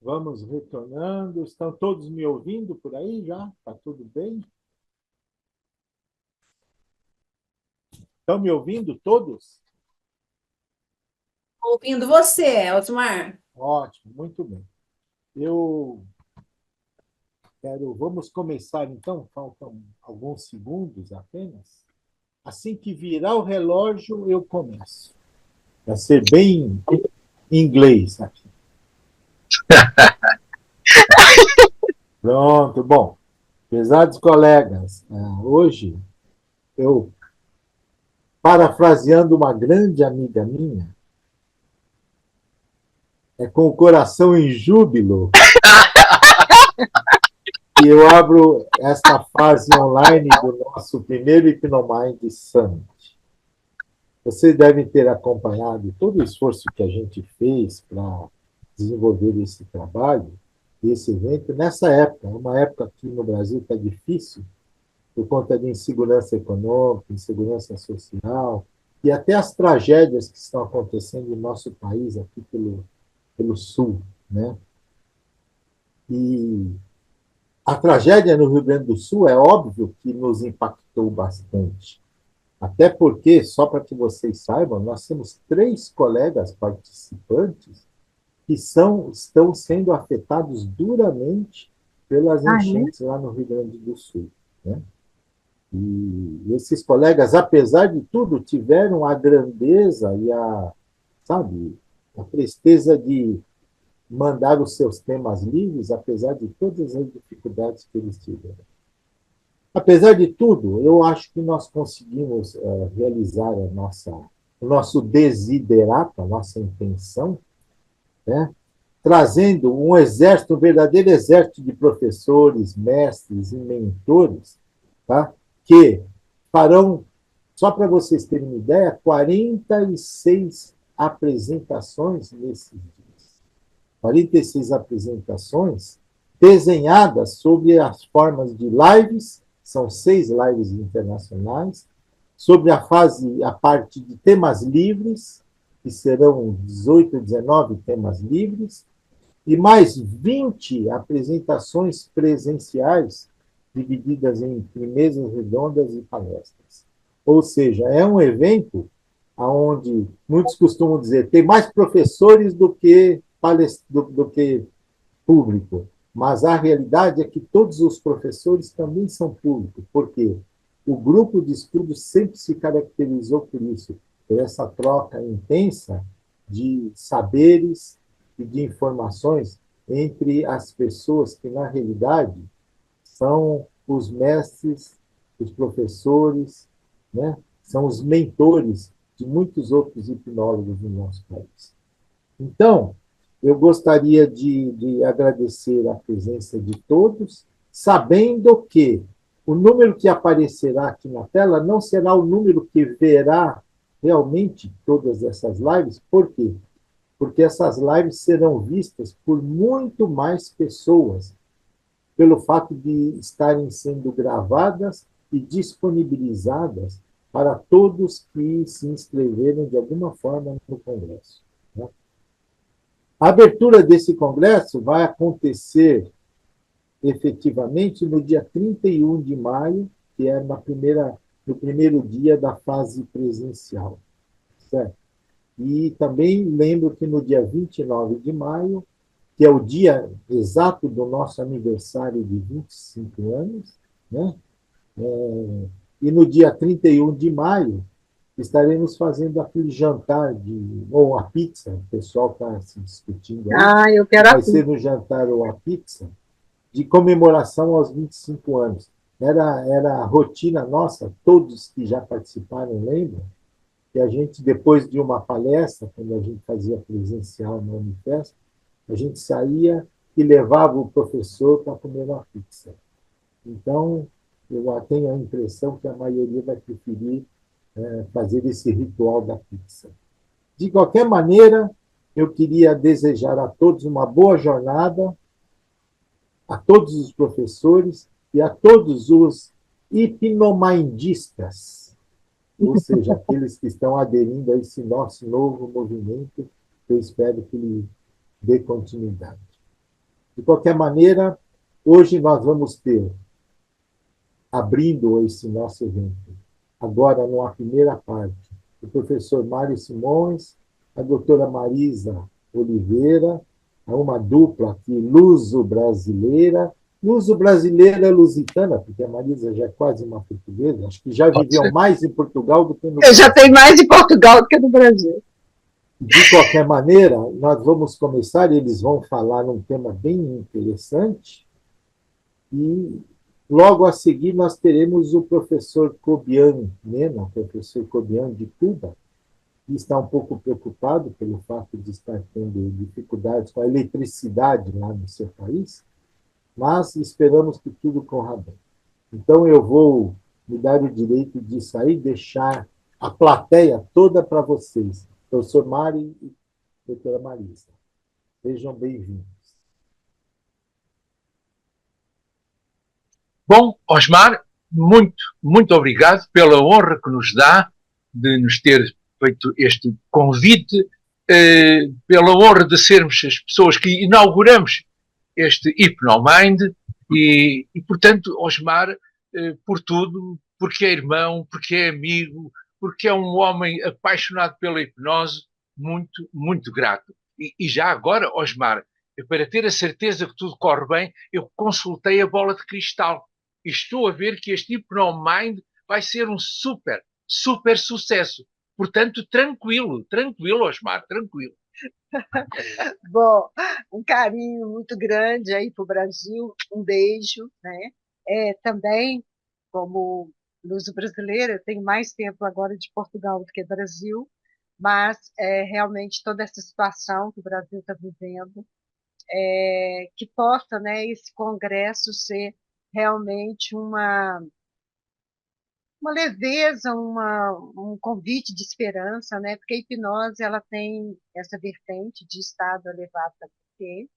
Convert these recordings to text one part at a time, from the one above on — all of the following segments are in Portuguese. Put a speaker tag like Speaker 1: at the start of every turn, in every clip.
Speaker 1: Vamos retornando. Estão todos me ouvindo por aí já? Está tudo bem? Estão me ouvindo todos?
Speaker 2: Ouvindo você, Osmar.
Speaker 1: Ótimo, muito bem. Eu Vamos começar então, faltam alguns segundos apenas. Assim que virar o relógio, eu começo. Vai ser bem inglês aqui. Pronto, bom. Pesados colegas, hoje eu, parafraseando uma grande amiga minha, é com o coração em júbilo que eu abro esta fase online do nosso primeiro Hipnomind Summit. Vocês devem ter acompanhado todo o esforço que a gente fez para desenvolver esse trabalho, esse evento, nessa época, uma época que no Brasil está difícil, por conta de insegurança econômica, insegurança social, e até as tragédias que estão acontecendo no nosso país, aqui pelo Sul. Né? E a tragédia no Rio Grande do Sul é óbvio que nos impactou bastante. Até porque, só para que vocês saibam, nós temos 3 colegas participantes que estão sendo afetados duramente pelas
Speaker 2: Ah, é?
Speaker 1: enchentes lá no Rio Grande do Sul. Né? E esses colegas, apesar de tudo, tiveram a grandeza e sabe, a presteza de mandar os seus temas livres, apesar de todas as dificuldades que eles tiveram. Apesar de tudo, eu acho que nós conseguimos realizar o nosso desiderato, a nossa intenção, né? Trazendo um exército, um verdadeiro exército de professores, mestres e mentores, tá? Que farão, só para vocês terem uma ideia, 46 apresentações nesses dias. 46 apresentações desenhadas sobre as formas de lives, são 6 lives internacionais, sobre a parte de temas livres, que serão 18, 19 temas livres, e mais 20 apresentações presenciais, divididas entre mesas redondas e palestras. Ou seja, é um evento onde muitos costumam dizer tem mais professores do que público, mas a realidade é que todos os professores também são públicos, porque o grupo de estudos sempre se caracterizou por isso, por essa troca intensa de saberes e de informações entre as pessoas que, na realidade, são os mestres, os professores, né? São os mentores de muitos outros hipnólogos no nosso país. Então, eu gostaria de agradecer a presença de todos, sabendo que o número que aparecerá aqui na tela não será o número que verá realmente todas essas lives. Por quê? Porque essas lives serão vistas por muito mais pessoas, pelo fato de estarem sendo gravadas e disponibilizadas para todos que se inscreveram de alguma forma no Congresso. Né? A abertura desse congresso vai acontecer efetivamente no dia 31 de maio, que é no primeiro dia da fase presencial. Certo? E também lembro que no dia 29 de maio, que é o dia exato do nosso aniversário de 25 anos, né? E no dia 31 de maio, estaremos fazendo aquele jantar ou a pizza, o pessoal está se discutindo aí,
Speaker 2: Ah, eu
Speaker 1: se
Speaker 2: quero a
Speaker 1: vai ser
Speaker 2: pizza.
Speaker 1: no jantar ou a pizza, de comemoração aos 25 anos. Era a rotina nossa, todos que já participaram lembram, que a gente, depois de uma palestra, quando a gente fazia presencial no Unifesp, a gente saía e levava o professor para comer uma pizza. Então, eu tenho a impressão que a maioria vai preferir fazer esse ritual da pizza. De qualquer maneira, eu queria desejar a todos uma boa jornada, a todos os professores e a todos os hipnomindistas, ou seja, aqueles que estão aderindo a esse nosso novo movimento, que eu espero que ele dê continuidade. De qualquer maneira, hoje nós vamos ter, abrindo esse nosso evento, agora numa primeira parte, o professor Mário Simões, a doutora Marisa Oliveira, uma dupla aqui, luso-brasileira, luso-brasileira lusitana, porque a Marisa já é quase uma portuguesa, acho que já viveu mais em Portugal do que no
Speaker 3: Eu já
Speaker 1: Brasil.
Speaker 3: tenho mais em Portugal do que no Brasil.
Speaker 1: De qualquer maneira, nós vamos começar, eles vão falar num tema bem interessante, e logo a seguir nós teremos o professor Cobian Mena, professor Cobian de Cuba, que está um pouco preocupado pelo fato de estar tendo dificuldades com a eletricidade lá no seu país, mas esperamos que tudo corra bem. Então eu vou me dar o direito de sair e deixar a plateia toda para vocês. Professor Mari e doutora Marisa. Sejam bem-vindos.
Speaker 4: Bom, Osmar, muito obrigado pela honra que nos dá de nos ter feito este convite, pela honra de sermos as pessoas que inauguramos este Hipnomind portanto, Osmar, por tudo, porque é irmão, porque é amigo, porque é um homem apaixonado pela hipnose, muito grato. E já agora, Osmar, para ter a certeza que tudo corre bem, eu consultei a bola de cristal e estou a ver que este Hipnomind vai ser um super sucesso. Portanto, tranquilo, Osmar, tranquilo.
Speaker 3: Bom, um carinho muito grande aí para o Brasil, um beijo, né? Também, como luso-brasileira, eu tenho mais tempo agora de Portugal do que Brasil, mas realmente toda essa situação que o Brasil está vivendo, que possa, né, esse congresso ser realmente uma leveza, um convite de esperança, né? Porque a hipnose ela tem essa vertente de estado elevado da consciência.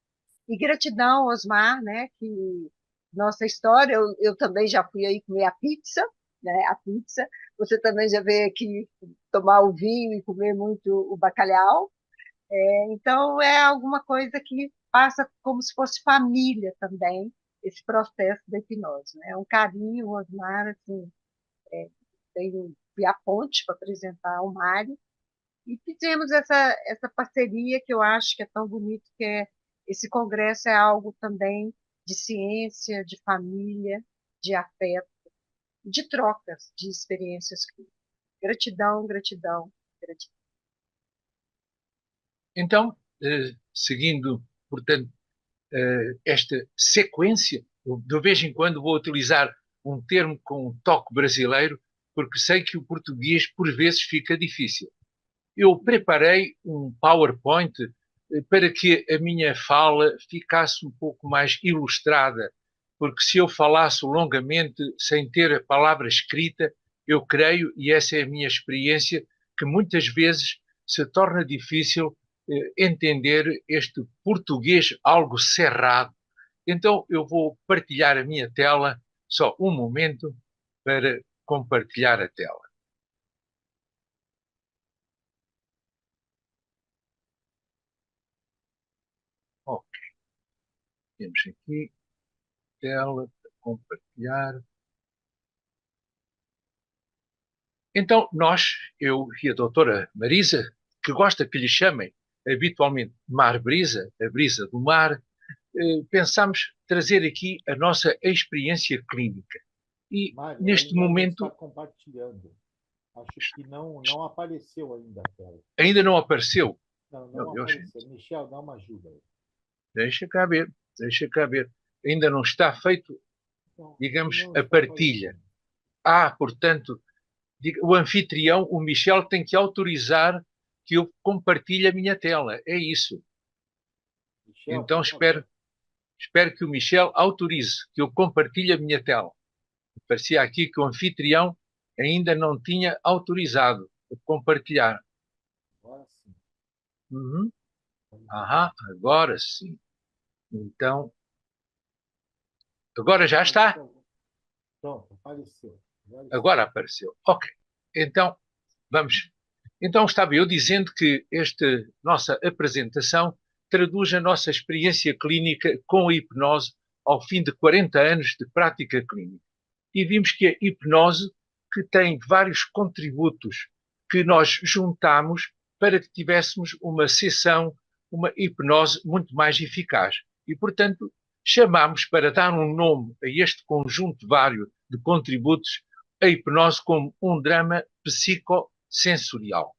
Speaker 3: E gratidão, Osmar, né? Que nossa história, eu também já fui aí comer a pizza, né? A pizza. Você também já veio aqui tomar o vinho e comer muito o bacalhau. Então é alguma coisa que passa como se fosse família também, esse processo da hipnose, né? Um carinho, Osmar, assim, fui à ponte para apresentar o Mário, e fizemos essa parceria que eu acho que é tão bonito, que esse congresso é algo também de ciência, de família, de afeto, de trocas de experiências. Gratidão, gratidão, gratidão.
Speaker 4: Então, seguindo, portanto, esta sequência, de vez em quando vou utilizar um termo com um toque brasileiro, porque sei que o português por vezes fica difícil. Eu preparei um PowerPoint para que a minha fala ficasse um pouco mais ilustrada, porque se eu falasse longamente sem ter a palavra escrita, eu creio, e essa é a minha experiência, que muitas vezes se torna difícil entender este português algo cerrado. Então eu vou partilhar a minha tela, só um momento para compartilhar a tela. Ok, temos aqui tela para compartilhar. Então eu e a doutora Marisa, que gosta que lhe chamem habitualmente Mar Brisa, a brisa do mar, pensámos trazer aqui a nossa experiência clínica. E
Speaker 1: Mário,
Speaker 4: neste
Speaker 1: ainda não
Speaker 4: momento
Speaker 1: está compartilhando. Acho que não apareceu ainda a tela.
Speaker 4: ainda não apareceu.
Speaker 1: Não apareceu. Michel, dá uma ajuda aí.
Speaker 4: Deixa cá ver. Ainda não está feito, digamos, a partilha. Portanto, o anfitrião, o Michel, tem que autorizar que eu compartilhe a minha tela. É isso.
Speaker 1: Michel,
Speaker 4: Então espero que o Michel autorize que eu compartilhe a minha tela. Parecia aqui que o anfitrião ainda não tinha autorizado a compartilhar.
Speaker 1: Agora sim.
Speaker 4: Uhum. Agora sim. Então, agora já está?
Speaker 1: Pronto, apareceu.
Speaker 4: Agora apareceu. Ok. Então, vamos. Então, estava eu dizendo que esta nossa apresentação traduz a nossa experiência clínica com a hipnose ao fim de 40 anos de prática clínica. E vimos que a hipnose, que tem vários contributos que nós juntamos para que tivéssemos uma sessão, uma hipnose muito mais eficaz. E, portanto, chamamos, para dar um nome a este conjunto vário de contributos, a hipnose como um drama psicossensorial.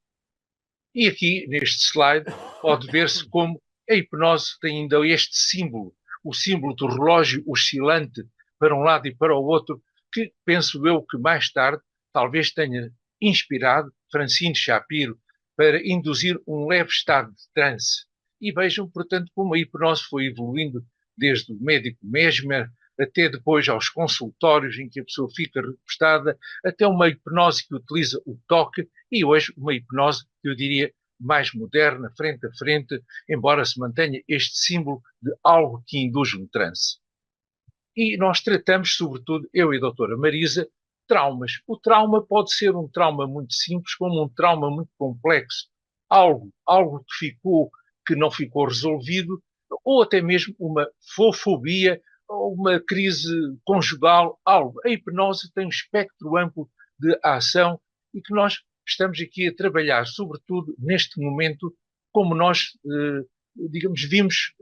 Speaker 4: E aqui, neste slide, pode ver-se como a hipnose tem ainda este símbolo, o símbolo do relógio oscilante para um lado e para o outro, que penso eu que mais tarde talvez tenha inspirado Francine Shapiro para induzir um leve estado de transe. E vejam, portanto, como a hipnose foi evoluindo desde o médico Mesmer até depois aos consultórios em que a pessoa fica repostada, até uma hipnose que utiliza o toque e hoje uma hipnose que eu diria mais moderna, frente a frente, embora se mantenha este símbolo de algo que induz um transe. E nós tratamos, sobretudo, eu e a doutora Marisa, traumas. O trauma pode ser um trauma muito simples, como um trauma muito complexo. Algo que ficou, que não ficou resolvido, ou até mesmo uma fobia, ou uma crise conjugal, algo. A hipnose tem um espectro amplo de ação e que nós estamos aqui a trabalhar, sobretudo neste momento, como nós, digamos, vimos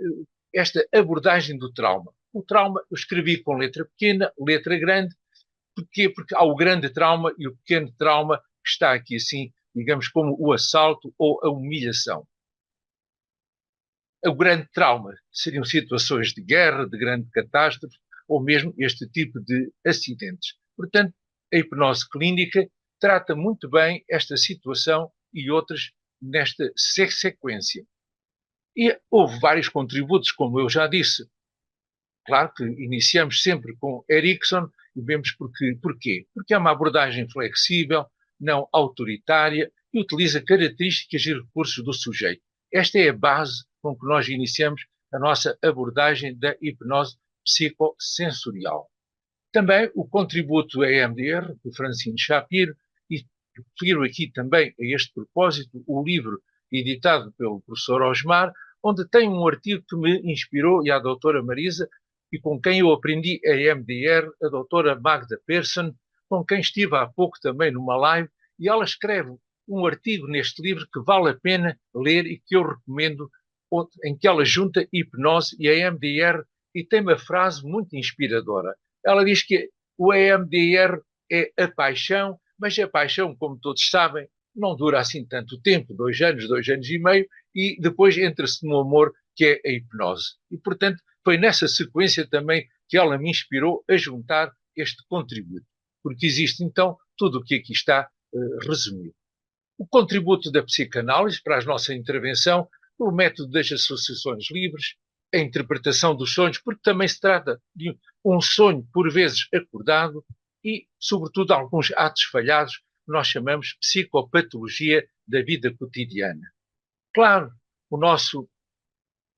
Speaker 4: esta abordagem do trauma. O trauma eu escrevi com letra pequena, letra grande. Porquê? Porque há o grande trauma e o pequeno trauma que está aqui assim, digamos, como o assalto ou a humilhação. O grande trauma seriam situações de guerra, de grande catástrofe, ou mesmo este tipo de acidentes. Portanto, a hipnose clínica trata muito bem esta situação e outras nesta sequência. E houve vários contributos, como eu já disse. Claro que iniciamos sempre com Erickson e vemos porquê. Porque é uma abordagem flexível, não autoritária e utiliza características e recursos do sujeito. Esta é a base com que nós iniciamos a nossa abordagem da hipnose psicossensorial. Também o contributo EMDR, de Francine Shapiro, e refiro aqui também a este propósito o livro editado pelo professor Osmar, onde tem um artigo que me inspirou e a doutora Marisa, e com quem eu aprendi a EMDR, a doutora Magda Persson, com quem estive há pouco também numa live, e ela escreve um artigo neste livro que vale a pena ler e que eu recomendo, em que ela junta hipnose e a EMDR e tem uma frase muito inspiradora. Ela diz que o EMDR é a paixão, mas a paixão, como todos sabem, não dura assim tanto tempo, 2 anos, 2 anos e meio, e depois entra-se no amor, que é a hipnose. E, portanto, foi nessa sequência também que ela me inspirou a juntar este contributo, porque existe, então, tudo o que aqui está resumido. O contributo da psicanálise para a nossa intervenção, o método das associações livres, a interpretação dos sonhos, porque também se trata de um sonho, por vezes, acordado, e, sobretudo, alguns atos falhados, que nós chamamos psicopatologia da vida cotidiana. Claro, o nosso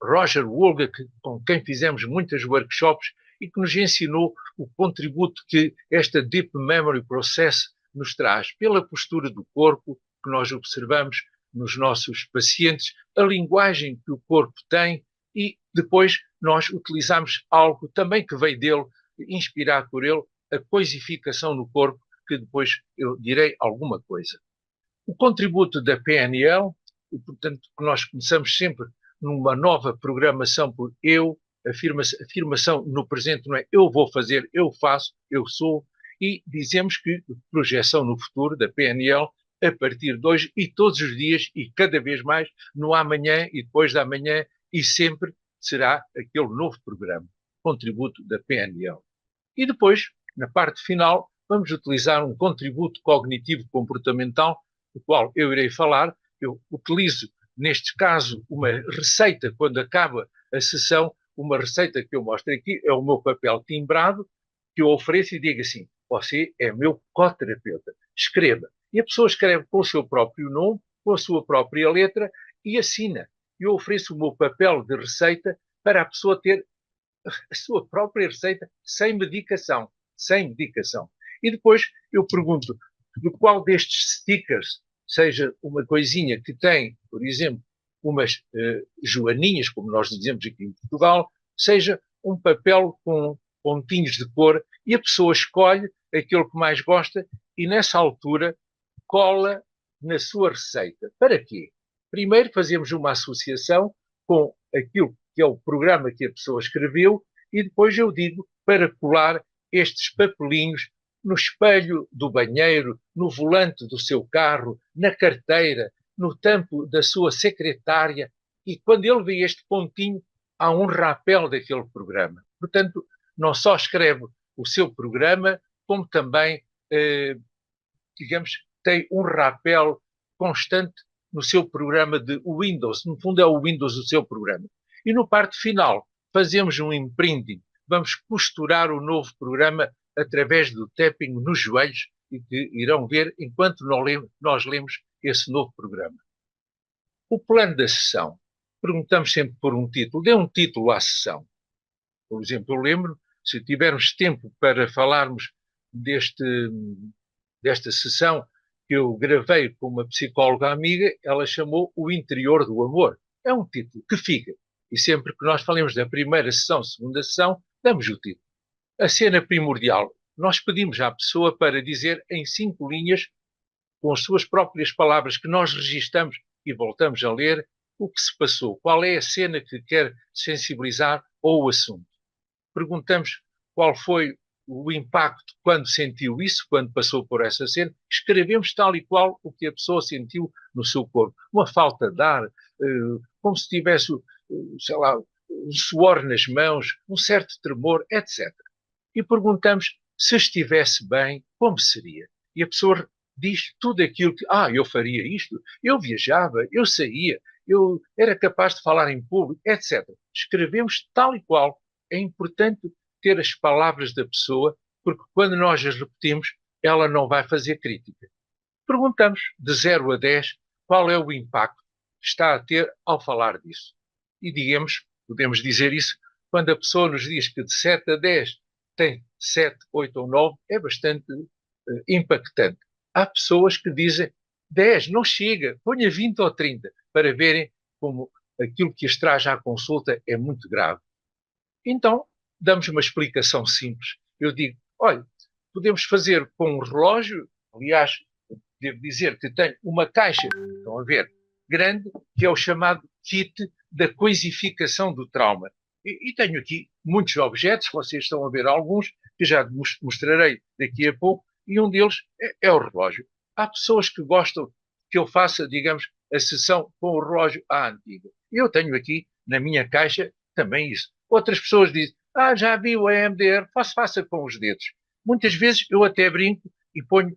Speaker 4: Roger Wolga, com quem fizemos muitos workshops e que nos ensinou o contributo que esta Deep Memory Process nos traz pela postura do corpo que nós observamos nos nossos pacientes, a linguagem que o corpo tem e depois nós utilizamos algo também que veio dele, inspirado por ele, a coisificação no corpo, que depois eu direi alguma coisa. O contributo da PNL, e portanto que nós começamos sempre numa nova programação por eu, afirmação no presente não é eu vou fazer, eu faço, eu sou, e dizemos que projeção no futuro da PNL a partir de hoje e todos os dias e cada vez mais no amanhã e depois da manhã e sempre será aquele novo programa, contributo da PNL. E depois, na parte final, vamos utilizar um contributo cognitivo-comportamental, do qual eu irei falar. Eu utilizo, neste caso, uma receita, quando acaba a sessão, uma receita que eu mostro aqui, é o meu papel timbrado, que eu ofereço e digo assim, você é meu coterapeuta, escreva. E a pessoa escreve com o seu próprio nome, com a sua própria letra e assina. Eu ofereço o meu papel de receita para a pessoa ter a sua própria receita sem medicação. Sem medicação. E depois eu pergunto de qual destes stickers, seja uma coisinha que tem, por exemplo, umas joaninhas, como nós dizemos aqui em Portugal, seja um papel com pontinhos de cor, e a pessoa escolhe aquilo que mais gosta e, nessa altura, cola na sua receita. Para quê? Primeiro fazemos uma associação com aquilo que é o programa que a pessoa escreveu e depois eu digo para colar estes papelinhos no espelho do banheiro, no volante do seu carro, na carteira, no tampo da sua secretária, e quando ele vê este pontinho, há um rapel daquele programa. Portanto, não só escreve o seu programa, como também, digamos, tem um rapel constante no seu programa de Windows. No fundo, é o Windows do seu programa. E no parte final, fazemos um imprinting. Vamos costurar o novo programa através do tapping nos joelhos e que irão ver enquanto nós lemos esse novo programa. O plano da sessão. Perguntamos sempre por um título. Dê um título à sessão. Por exemplo, eu lembro, se tivermos tempo para falarmos desta sessão que eu gravei com uma psicóloga amiga, ela chamou O Interior do Amor. É um título que fica. E sempre que nós falamos da primeira sessão, segunda sessão, damos o título. A cena primordial. Nós pedimos à pessoa para dizer em 5 linhas, com as suas próprias palavras, que nós registamos e voltamos a ler, o que se passou. Qual é a cena que quer sensibilizar ou o assunto. Perguntamos qual foi o impacto quando sentiu isso, quando passou por essa cena. Escrevemos tal e qual o que a pessoa sentiu no seu corpo. Uma falta de ar, como se tivesse, sei lá, um suor nas mãos, um certo tremor, etc. E perguntamos se estivesse bem, como seria. E a pessoa diz tudo aquilo que, eu faria isto, eu viajava, eu saía, eu era capaz de falar em público, etc. Escrevemos tal e qual. É importante ter as palavras da pessoa, porque quando nós as repetimos, ela não vai fazer crítica. Perguntamos, de 0 a 10, qual é o impacto que está a ter ao falar disso. E podemos dizer isso, quando a pessoa nos diz que de 7 a 10 tem 7, 8 ou 9, é bastante impactante. Há pessoas que dizem 10, não chega, ponha 20 ou 30, para verem como aquilo que as traz à consulta é muito grave. Então, damos uma explicação simples. Eu digo, olha, podemos fazer com um relógio, aliás, devo dizer que tenho uma caixa, estão a ver, grande, que é o chamado kit da coisificação do trauma. E tenho aqui muitos objetos, vocês estão a ver alguns, que já mostrarei daqui a pouco, e um deles é o relógio. Há pessoas que gostam que eu faça, digamos, a sessão com o relógio à antiga. Eu tenho aqui, na minha caixa, também isso. Outras pessoas dizem, já vi o EMDR, faça com os dedos. Muitas vezes eu até brinco e ponho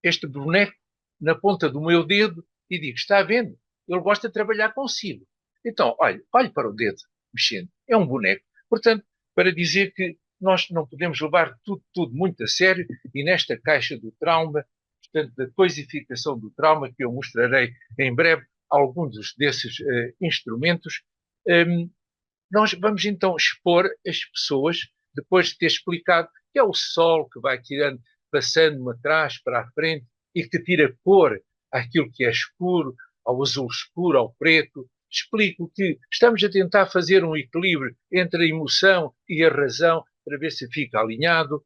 Speaker 4: este boneco na ponta do meu dedo e digo, está vendo? Ele gosta de trabalhar consigo. Então, olhe para o dedo mexendo. É um boneco. Portanto, para dizer que nós não podemos levar tudo muito a sério, e nesta caixa do trauma, portanto, da coisificação do trauma, que eu mostrarei em breve alguns desses instrumentos, nós vamos então expor as pessoas, depois de ter explicado que é o sol que vai tirando, passando-me atrás para a frente e que tira cor àquilo que é escuro, ao azul escuro, ao preto. Explico que estamos a tentar fazer um equilíbrio entre a emoção e a razão para ver se fica alinhado.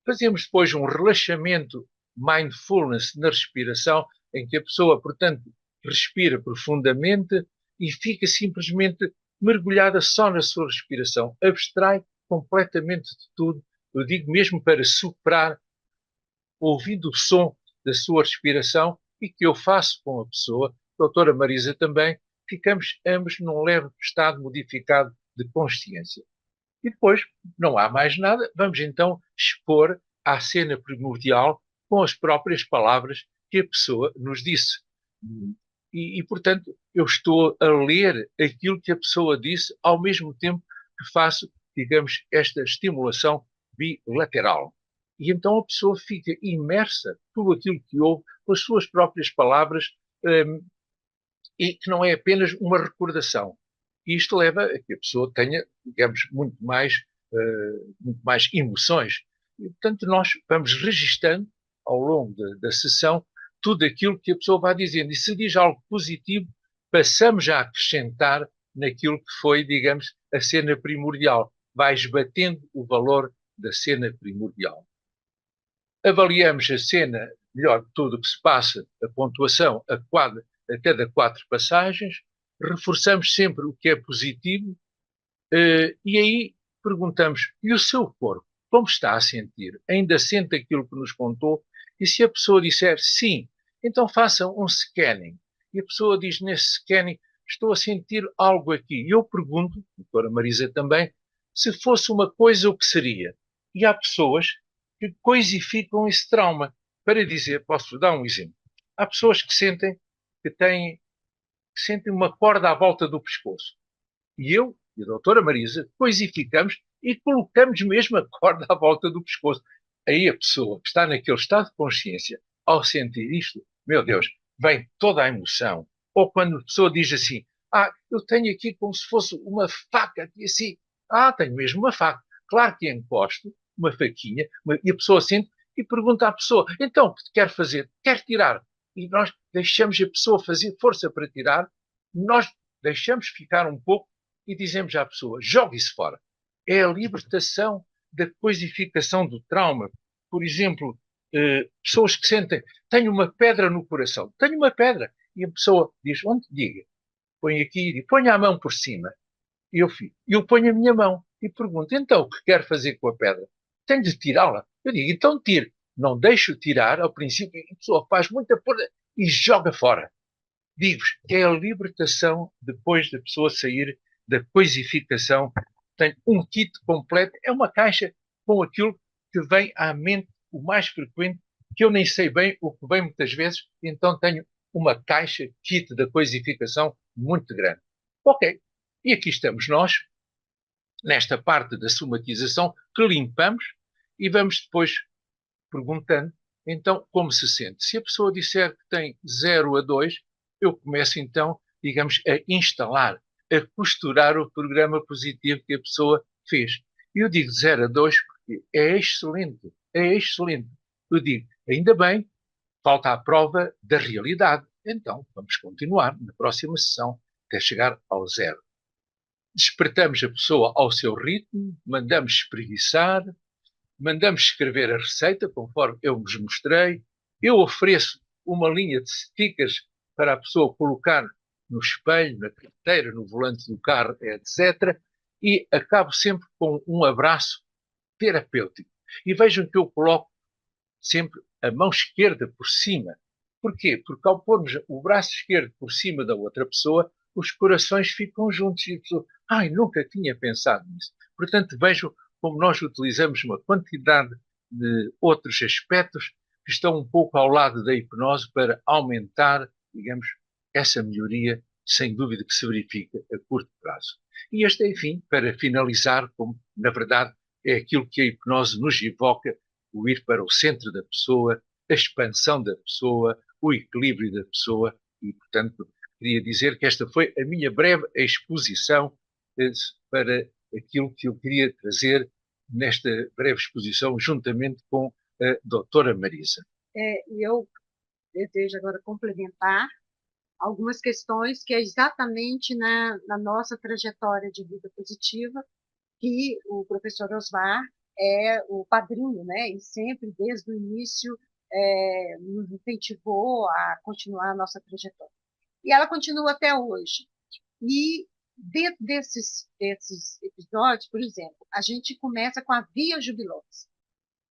Speaker 4: Fazemos depois um relaxamento mindfulness na respiração, em que a pessoa, portanto, respira profundamente e fica simplesmente mergulhada só na sua respiração. Abstrai completamente de tudo. Eu digo mesmo para superar, ouvindo o som da sua respiração, e que eu faço com a pessoa, a doutora Marisa também, ficamos ambos num leve estado modificado de consciência. E depois, não há mais nada, vamos então expor à cena primordial com as próprias palavras que a pessoa nos disse. E, portanto, eu estou a ler aquilo que a pessoa disse ao mesmo tempo que faço, digamos, esta estimulação bilateral. E então a pessoa fica imersa tudo aquilo que ouve pelas suas próprias palavras, e que não é apenas uma recordação. E isto leva a que a pessoa tenha, digamos, muito mais emoções. E, portanto, nós vamos registando ao longo da sessão tudo aquilo que a pessoa vai dizendo. E se diz algo positivo, passamos a acrescentar naquilo que foi, digamos, a cena primordial. Vai esbatendo o valor da cena primordial. Avaliamos a cena, melhor, tudo o que se passa, a pontuação a cada 4 passagens, reforçamos sempre o que é positivo e aí perguntamos, e o seu corpo, como está a sentir? Ainda sente aquilo que nos contou? E se a pessoa disser sim, então faça um scanning. E a pessoa diz nesse scanning, estou a sentir algo aqui. E eu pergunto, a doutora Marisa também, se fosse uma coisa, o que seria? E há pessoas que coisificam esse trauma. Para dizer, posso dar um exemplo. Há pessoas que sentem que sentem uma corda à volta do pescoço. E eu e a doutora Marisa coisificamos e colocamos mesmo a corda à volta do pescoço. Aí a pessoa que está naquele estado de consciência, ao sentir isto, meu Deus, vem toda a emoção. Ou quando a pessoa diz assim, eu tenho aqui como se fosse uma faca aqui assim. Tenho mesmo uma faca. Claro que encosto, uma faquinha, e a pessoa sente e pergunta à pessoa, então, o que quer fazer? Quer tirar? E nós deixamos a pessoa fazer força para tirar, nós deixamos ficar um pouco e dizemos à pessoa, jogue isso fora. É a libertação da coisificação do trauma. Por exemplo, pessoas que sentem, tenho uma pedra no coração, tenho uma pedra. E a pessoa diz, onde? Diga. Põe aqui, põe a mão por cima. E eu ponho a minha mão e pergunto, então, o que quer fazer com a pedra? Tenho de tirá-la. Eu digo, então tire. Não deixo tirar, ao princípio, a pessoa faz muita força e joga fora. Digo-vos, é a libertação depois da pessoa sair da coisificação. Tem um kit completo, é uma caixa com aquilo que vem à mente o mais frequente, que eu nem sei bem o que vem muitas vezes, então tenho uma caixa kit da coisificação muito grande. Ok, e aqui estamos nós, nesta parte da somatização, que limpamos e vamos depois perguntando, então, como se sente? Se a pessoa disser que tem 0 a 2, eu começo então, digamos, a instalar, a costurar o programa positivo que a pessoa fez. E eu digo 0 a 2 porque é excelente, é excelente. Eu digo, ainda bem, falta a prova da realidade. Então, vamos continuar na próxima sessão até chegar ao 0. Despertamos a pessoa ao seu ritmo, mandamos espreguiçar, mandamos escrever a receita, conforme eu vos mostrei. Eu ofereço uma linha de stickers para a pessoa colocar no espelho, na carteira, no volante do carro, etc. E acabo sempre com um abraço terapêutico. E vejam que eu coloco sempre a mão esquerda por cima. Porquê? Porque ao pormos o braço esquerdo por cima da outra pessoa, os corações ficam juntos e a pessoa, nunca tinha pensado nisso. Portanto, vejam como nós utilizamos uma quantidade de outros aspectos que estão um pouco ao lado da hipnose para aumentar, digamos, essa melhoria, sem dúvida que se verifica a curto prazo. E este, enfim, para finalizar, como na verdade é aquilo que a hipnose nos evoca, o ir para o centro da pessoa, a expansão da pessoa, o equilíbrio da pessoa e, portanto, queria dizer que esta foi a minha breve exposição para aquilo que eu queria trazer nesta breve exposição, juntamente com a doutora Marisa.
Speaker 3: Eu desejo agora complementar algumas questões que é exatamente na nossa trajetória de vida positiva que o professor Osmar é o padrinho, né? E sempre, desde o início, nos incentivou a continuar a nossa trajetória. E ela continua até hoje. E dentro desses episódios, por exemplo, a gente começa com a Via Jubilosa.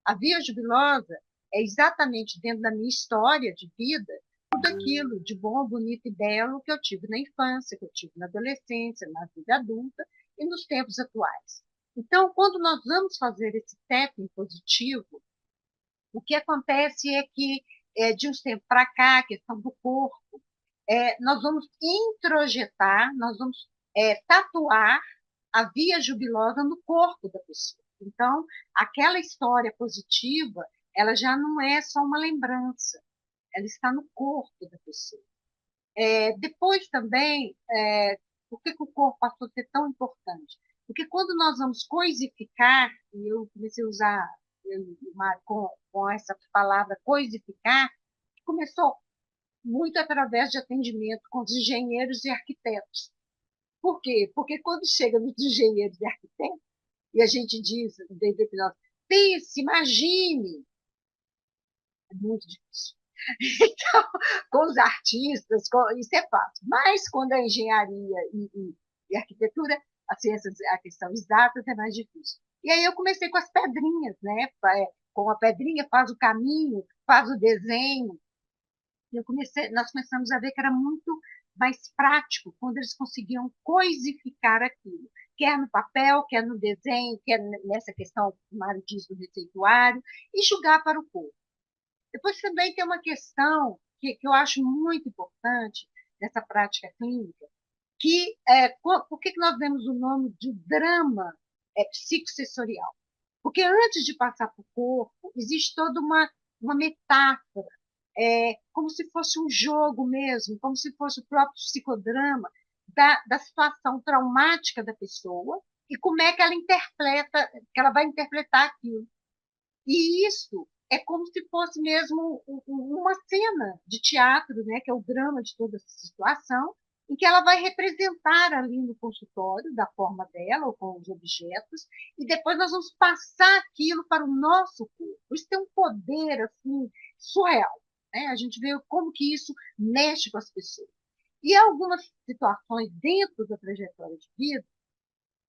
Speaker 3: A Via Jubilosa é exatamente dentro da minha história de vida, tudo aquilo de bom, bonito e belo que eu tive na infância, que eu tive na adolescência, na vida adulta e nos tempos atuais. Então, quando nós vamos fazer esse tapping positivo, o que acontece é que, de uns tempos para cá, a questão do corpo, nós vamos introjetar, nós vamos tatuar a via jubilosa no corpo da pessoa. Então, aquela história positiva, ela já não é só uma lembrança, ela está no corpo da pessoa. Depois também, por que o corpo passou a ser tão importante? Porque quando nós vamos coisificar, e eu comecei a usar com essa palavra coisificar, começou muito através de atendimento com os engenheiros e arquitetos. Por quê? Porque quando chega nos engenheiros e arquitetos, e a gente diz, desde a hipnose, pense, imagine, é muito difícil. Então, com os artistas, isso é fácil. Mas quando a engenharia e arquitetura, as ciências, a questão exatas é mais difícil. E aí eu comecei com as pedrinhas, né? Com a pedrinha faz o caminho, faz o desenho. E nós começamos a ver que era muito mais prático quando eles conseguiam coisificar aquilo, quer no papel, quer no desenho, quer nessa questão que o Mário diz do receituário, e jogar para o corpo. Depois também tem uma questão que eu acho muito importante nessa prática clínica, que por que nós demos o nome de drama psicossensorial? Porque antes de passar para o corpo, existe toda uma metáfora, como se fosse um jogo mesmo, como se fosse o próprio psicodrama da situação traumática da pessoa e como é que ela interpreta, que ela vai interpretar aquilo. E isso é como se fosse mesmo uma cena de teatro, né, que é o drama de toda essa situação, em que ela vai representar ali no consultório, da forma dela, ou com os objetos, e depois nós vamos passar aquilo para o nosso corpo. Isso tem um poder assim, surreal. Né? A gente vê como que isso mexe com as pessoas. E algumas situações dentro da trajetória de vida,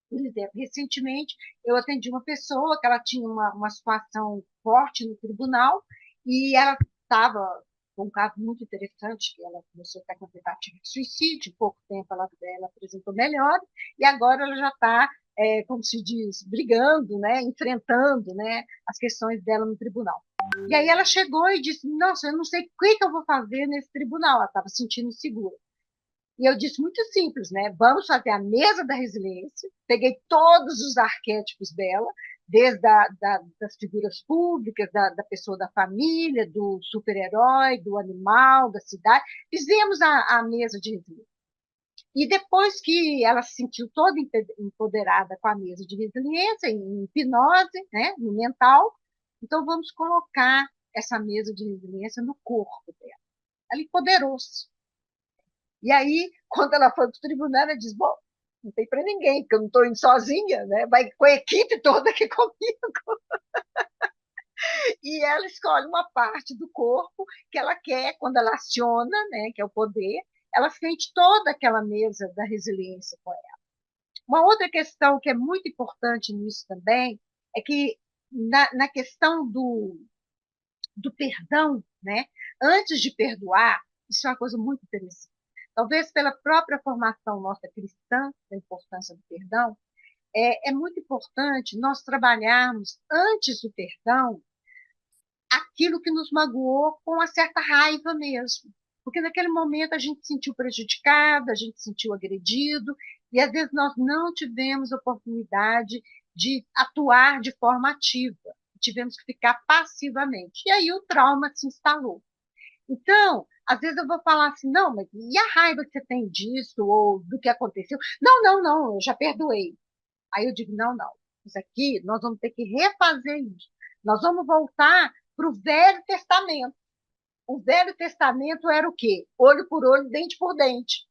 Speaker 3: por exemplo, recentemente eu atendi uma pessoa que ela tinha uma situação forte no tribunal e ela estava com um caso muito interessante, que ela começou a estar com tentativa de suicídio, em pouco tempo ela apresentou melhor, e agora ela já está, como se diz, brigando, né, enfrentando, né, as questões dela no tribunal. E aí ela chegou e disse, nossa, eu não sei o que eu vou fazer nesse tribunal, ela estava se sentindo insegura. E eu disse muito simples, né? Vamos fazer a mesa da resiliência. Peguei todos os arquétipos dela, desde das figuras públicas, da pessoa da família, do super-herói, do animal, da cidade. Fizemos a mesa de resiliência. E depois que ela se sentiu toda empoderada com a mesa de resiliência, em hipnose, né, no mental, então vamos colocar essa mesa de resiliência no corpo dela. Ela empoderou-se. E aí, quando ela foi para o tribunal, ela diz, bom, não tem para ninguém, porque eu não estou indo sozinha, né? Vai com a equipe toda aqui comigo. E ela escolhe uma parte do corpo que ela quer, quando ela aciona, né, que é o poder, ela sente toda aquela mesa da resiliência com ela. Uma outra questão que é muito importante nisso também é que, na questão do perdão, né, antes de perdoar, isso é uma coisa muito interessante. Talvez pela própria formação nossa cristã, da importância do perdão, é muito importante nós trabalharmos, antes do perdão, aquilo que nos magoou com uma certa raiva mesmo. Porque naquele momento a gente se sentiu prejudicado, a gente se sentiu agredido, e às vezes nós não tivemos oportunidade de atuar de forma ativa, tivemos que ficar passivamente. E aí o trauma se instalou. Então, às vezes eu vou falar assim, não, mas e a raiva que você tem disso, ou do que aconteceu? Não, não, não, eu já perdoei. Aí eu digo, não, não, isso aqui nós vamos ter que refazer isso. Nós vamos voltar para o Velho Testamento. O Velho Testamento era o quê? Olho por olho, dente por dente.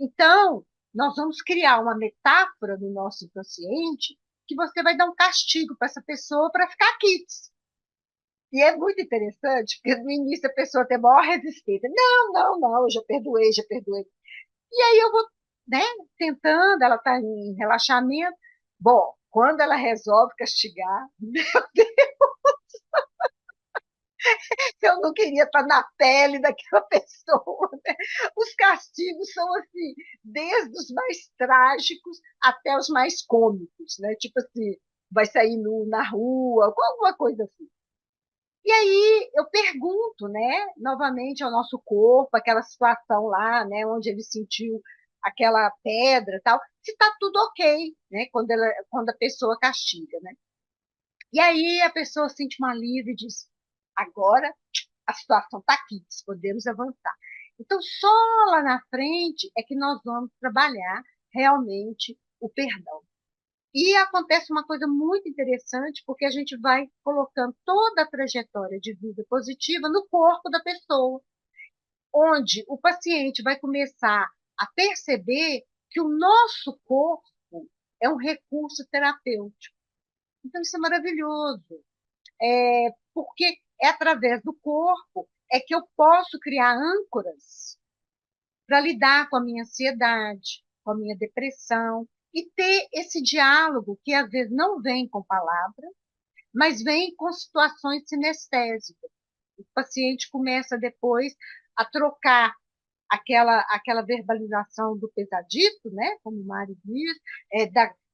Speaker 3: Então, nós vamos criar uma metáfora no nosso inconsciente que você vai dar um castigo para essa pessoa para ficar quites. E é muito interessante, porque no início a pessoa tem maior resistência. Não, não, não, eu já perdoei, já perdoei. E aí eu vou, né, tentando, ela está em relaxamento. Bom, quando ela resolve castigar, meu Deus, eu não queria estar na pele daquela pessoa. Né? Os castigos são assim, desde os mais trágicos até os mais cômicos, né? Tipo assim, vai sair nu na rua, alguma coisa assim. E aí eu pergunto, né, novamente ao nosso corpo, aquela situação lá, né, onde ele sentiu aquela pedra, tal, se está tudo ok, né, quando a pessoa castiga, né? E aí a pessoa sente uma alívio e diz: agora a situação está aqui, podemos avançar. Então só lá na frente é que nós vamos trabalhar realmente o perdão. E acontece uma coisa muito interessante, porque a gente vai colocando toda a trajetória de vida positiva no corpo da pessoa. onde o paciente vai começar a perceber que o nosso corpo é um recurso terapêutico. Então, isso é maravilhoso, porque é através do corpo que eu posso criar âncoras para lidar com a minha ansiedade, com a minha depressão, e ter esse diálogo que às vezes não vem com palavras, mas vem com situações sinestésicas. O paciente começa depois a trocar aquela verbalização do pesadito, né, como o Mário diz,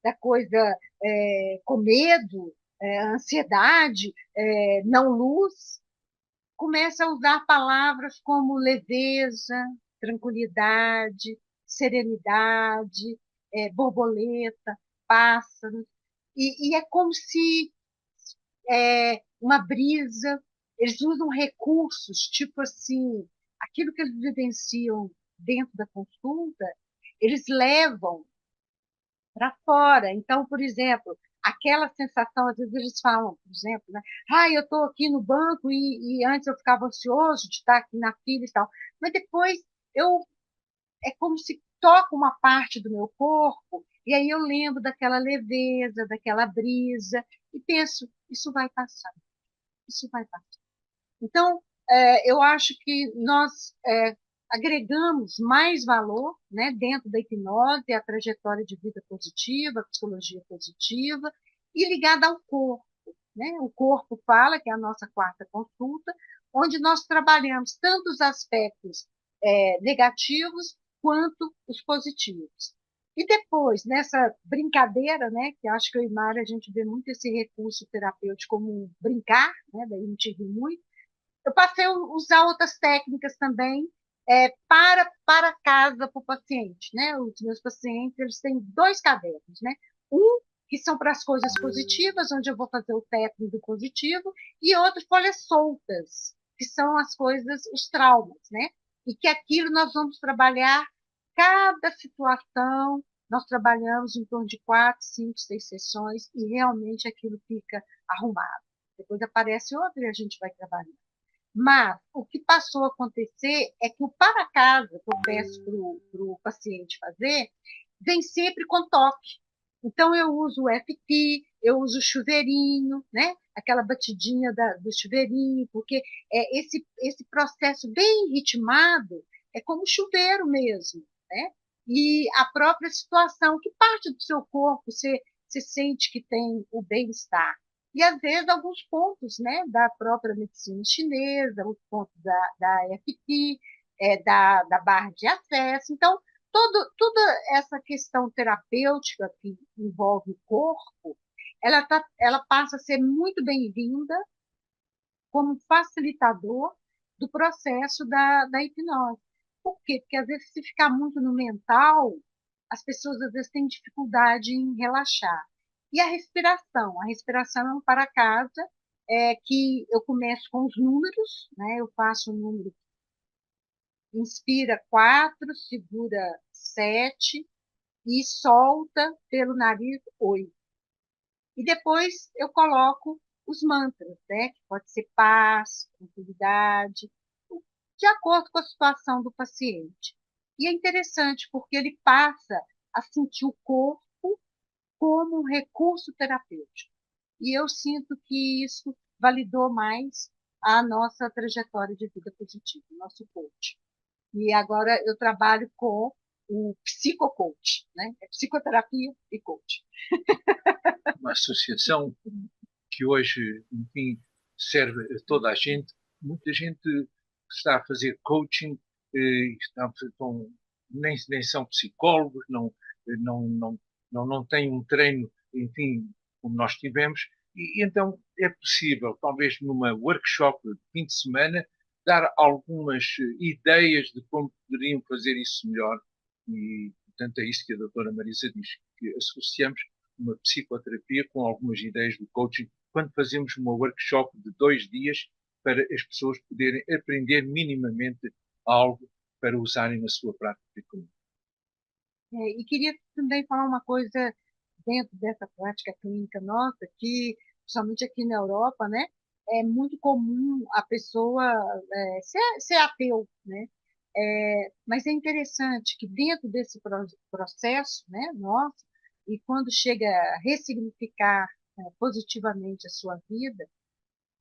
Speaker 3: da coisa com medo, ansiedade, não luz, começa a usar palavras como leveza, tranquilidade, serenidade, borboleta, pássaros, e é como se uma brisa, eles usam recursos, tipo assim, aquilo que eles vivenciam dentro da consulta, eles levam para fora. Então, por exemplo, aquela sensação, às vezes eles falam, por exemplo, né? Eu estou aqui no banco e antes eu ficava ansioso de estar aqui na fila e tal, mas depois eu é como se toca uma parte do meu corpo e aí eu lembro daquela leveza, daquela brisa e penso, isso vai passar, isso vai passar. Então, eu acho que nós agregamos mais valor, né, dentro da hipnose, a trajetória de vida positiva, a psicologia positiva, e ligada ao corpo. Né? O corpo fala, que é a nossa quarta consulta, onde nós trabalhamos tanto os aspectos negativos quanto os positivos. E depois, nessa brincadeira, né, que acho que eu e Mara, a gente vê muito esse recurso terapêutico como um brincar, né, daí a gente ri muito, eu passei a usar outras técnicas também para casa para o paciente. Né? Os meus pacientes eles têm 2 cadernos. Né? Um que são para as coisas positivas, onde eu vou fazer o técnico do positivo, e outro folhas soltas, que são as coisas, os traumas. Né? E que aquilo nós vamos trabalhar cada situação, nós trabalhamos em torno de 4, 5, 6 sessões, e realmente aquilo fica arrumado. Depois aparece outro e a gente vai trabalhando. Mas o que passou a acontecer é que o para-casa que eu peço para o paciente fazer vem sempre com toque. Então, eu uso o FT, eu uso o chuveirinho, né? Aquela batidinha do chuveirinho, porque esse processo bem ritmado é como chuveiro mesmo. Né? E a própria situação, que parte do seu corpo você sente que tem o bem-estar e, às vezes, alguns pontos, né, da própria medicina chinesa, os pontos da EFT, da barra de acesso. Então, toda essa questão terapêutica que envolve o corpo, ela passa a ser muito bem-vinda como facilitador do processo da hipnose. Por quê? Porque, às vezes, se ficar muito no mental, as pessoas, às vezes, têm dificuldade em relaxar. E a respiração é um para casa, que eu começo com os números, né? Eu faço o número, inspira 4, segura 7 e solta pelo nariz 8. E depois eu coloco os mantras, né? Que pode ser paz, tranquilidade, de acordo com a situação do paciente. E é interessante porque ele passa a sentir o corpo como um recurso terapêutico. E eu sinto que isso validou mais a nossa trajetória de vida positiva, o nosso coach. E agora eu trabalho com o psicocoach, né? É psicoterapia e coach.
Speaker 4: Uma associação que hoje, enfim, serve a toda a gente. Muita gente está a fazer coaching, nem são psicólogos, não têm um treino, enfim, como nós tivemos, e então é possível, talvez numa workshop de fim de semana, dar algumas ideias de como poderiam fazer isso melhor. E, portanto, é isso que a doutora Marisa diz, que associamos uma psicoterapia com algumas ideias do coaching quando fazemos uma workshop de 2 dias para as pessoas poderem aprender minimamente algo para usarem na sua prática clínica.
Speaker 3: E queria também falar uma coisa dentro dessa prática clínica nossa, que, principalmente aqui na Europa, né, é muito comum a pessoa ser ateu, né? Mas é interessante que dentro desse processo, né, nosso, e quando chega a ressignificar positivamente a sua vida,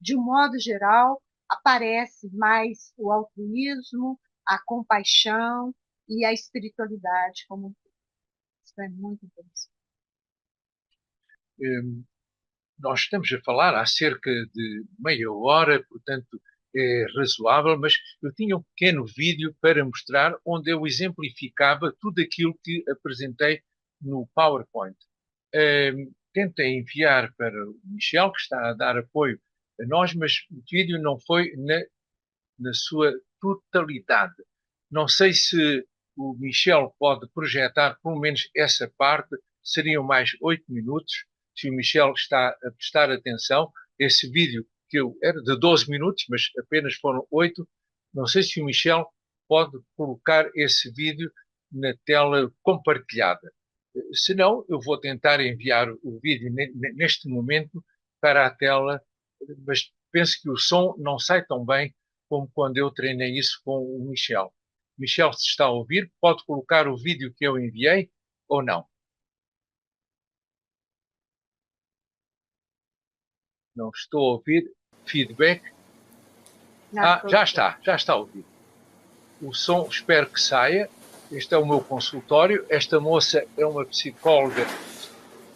Speaker 3: de um modo geral, aparece mais o altruísmo, a compaixão e a espiritualidade como um todo. Isso é muito interessante.
Speaker 4: Nós estamos a falar há cerca de meia hora, portanto é razoável, mas eu tinha um pequeno vídeo para mostrar onde eu exemplificava tudo aquilo que apresentei no PowerPoint. Tentei enviar para o Michel, que está a dar apoio a nós, mas o vídeo não foi na sua totalidade. Não sei se o Michel pode projetar pelo menos essa parte, seriam mais 8 minutos, se o Michel está a prestar atenção. Esse vídeo que era de 12 minutos, mas apenas foram 8, não sei se o Michel pode colocar esse vídeo na tela compartilhada. Se não, eu vou tentar enviar o vídeo neste momento para a tela, mas penso que o som não sai tão bem como quando eu treinei isso com o Michel. Michel, se está a ouvir, pode colocar o vídeo que eu enviei ou não? Não estou a ouvir. Feedback. Já está a ouvir. O som, espero que saia. Este é o meu consultório. Esta moça é uma psicóloga.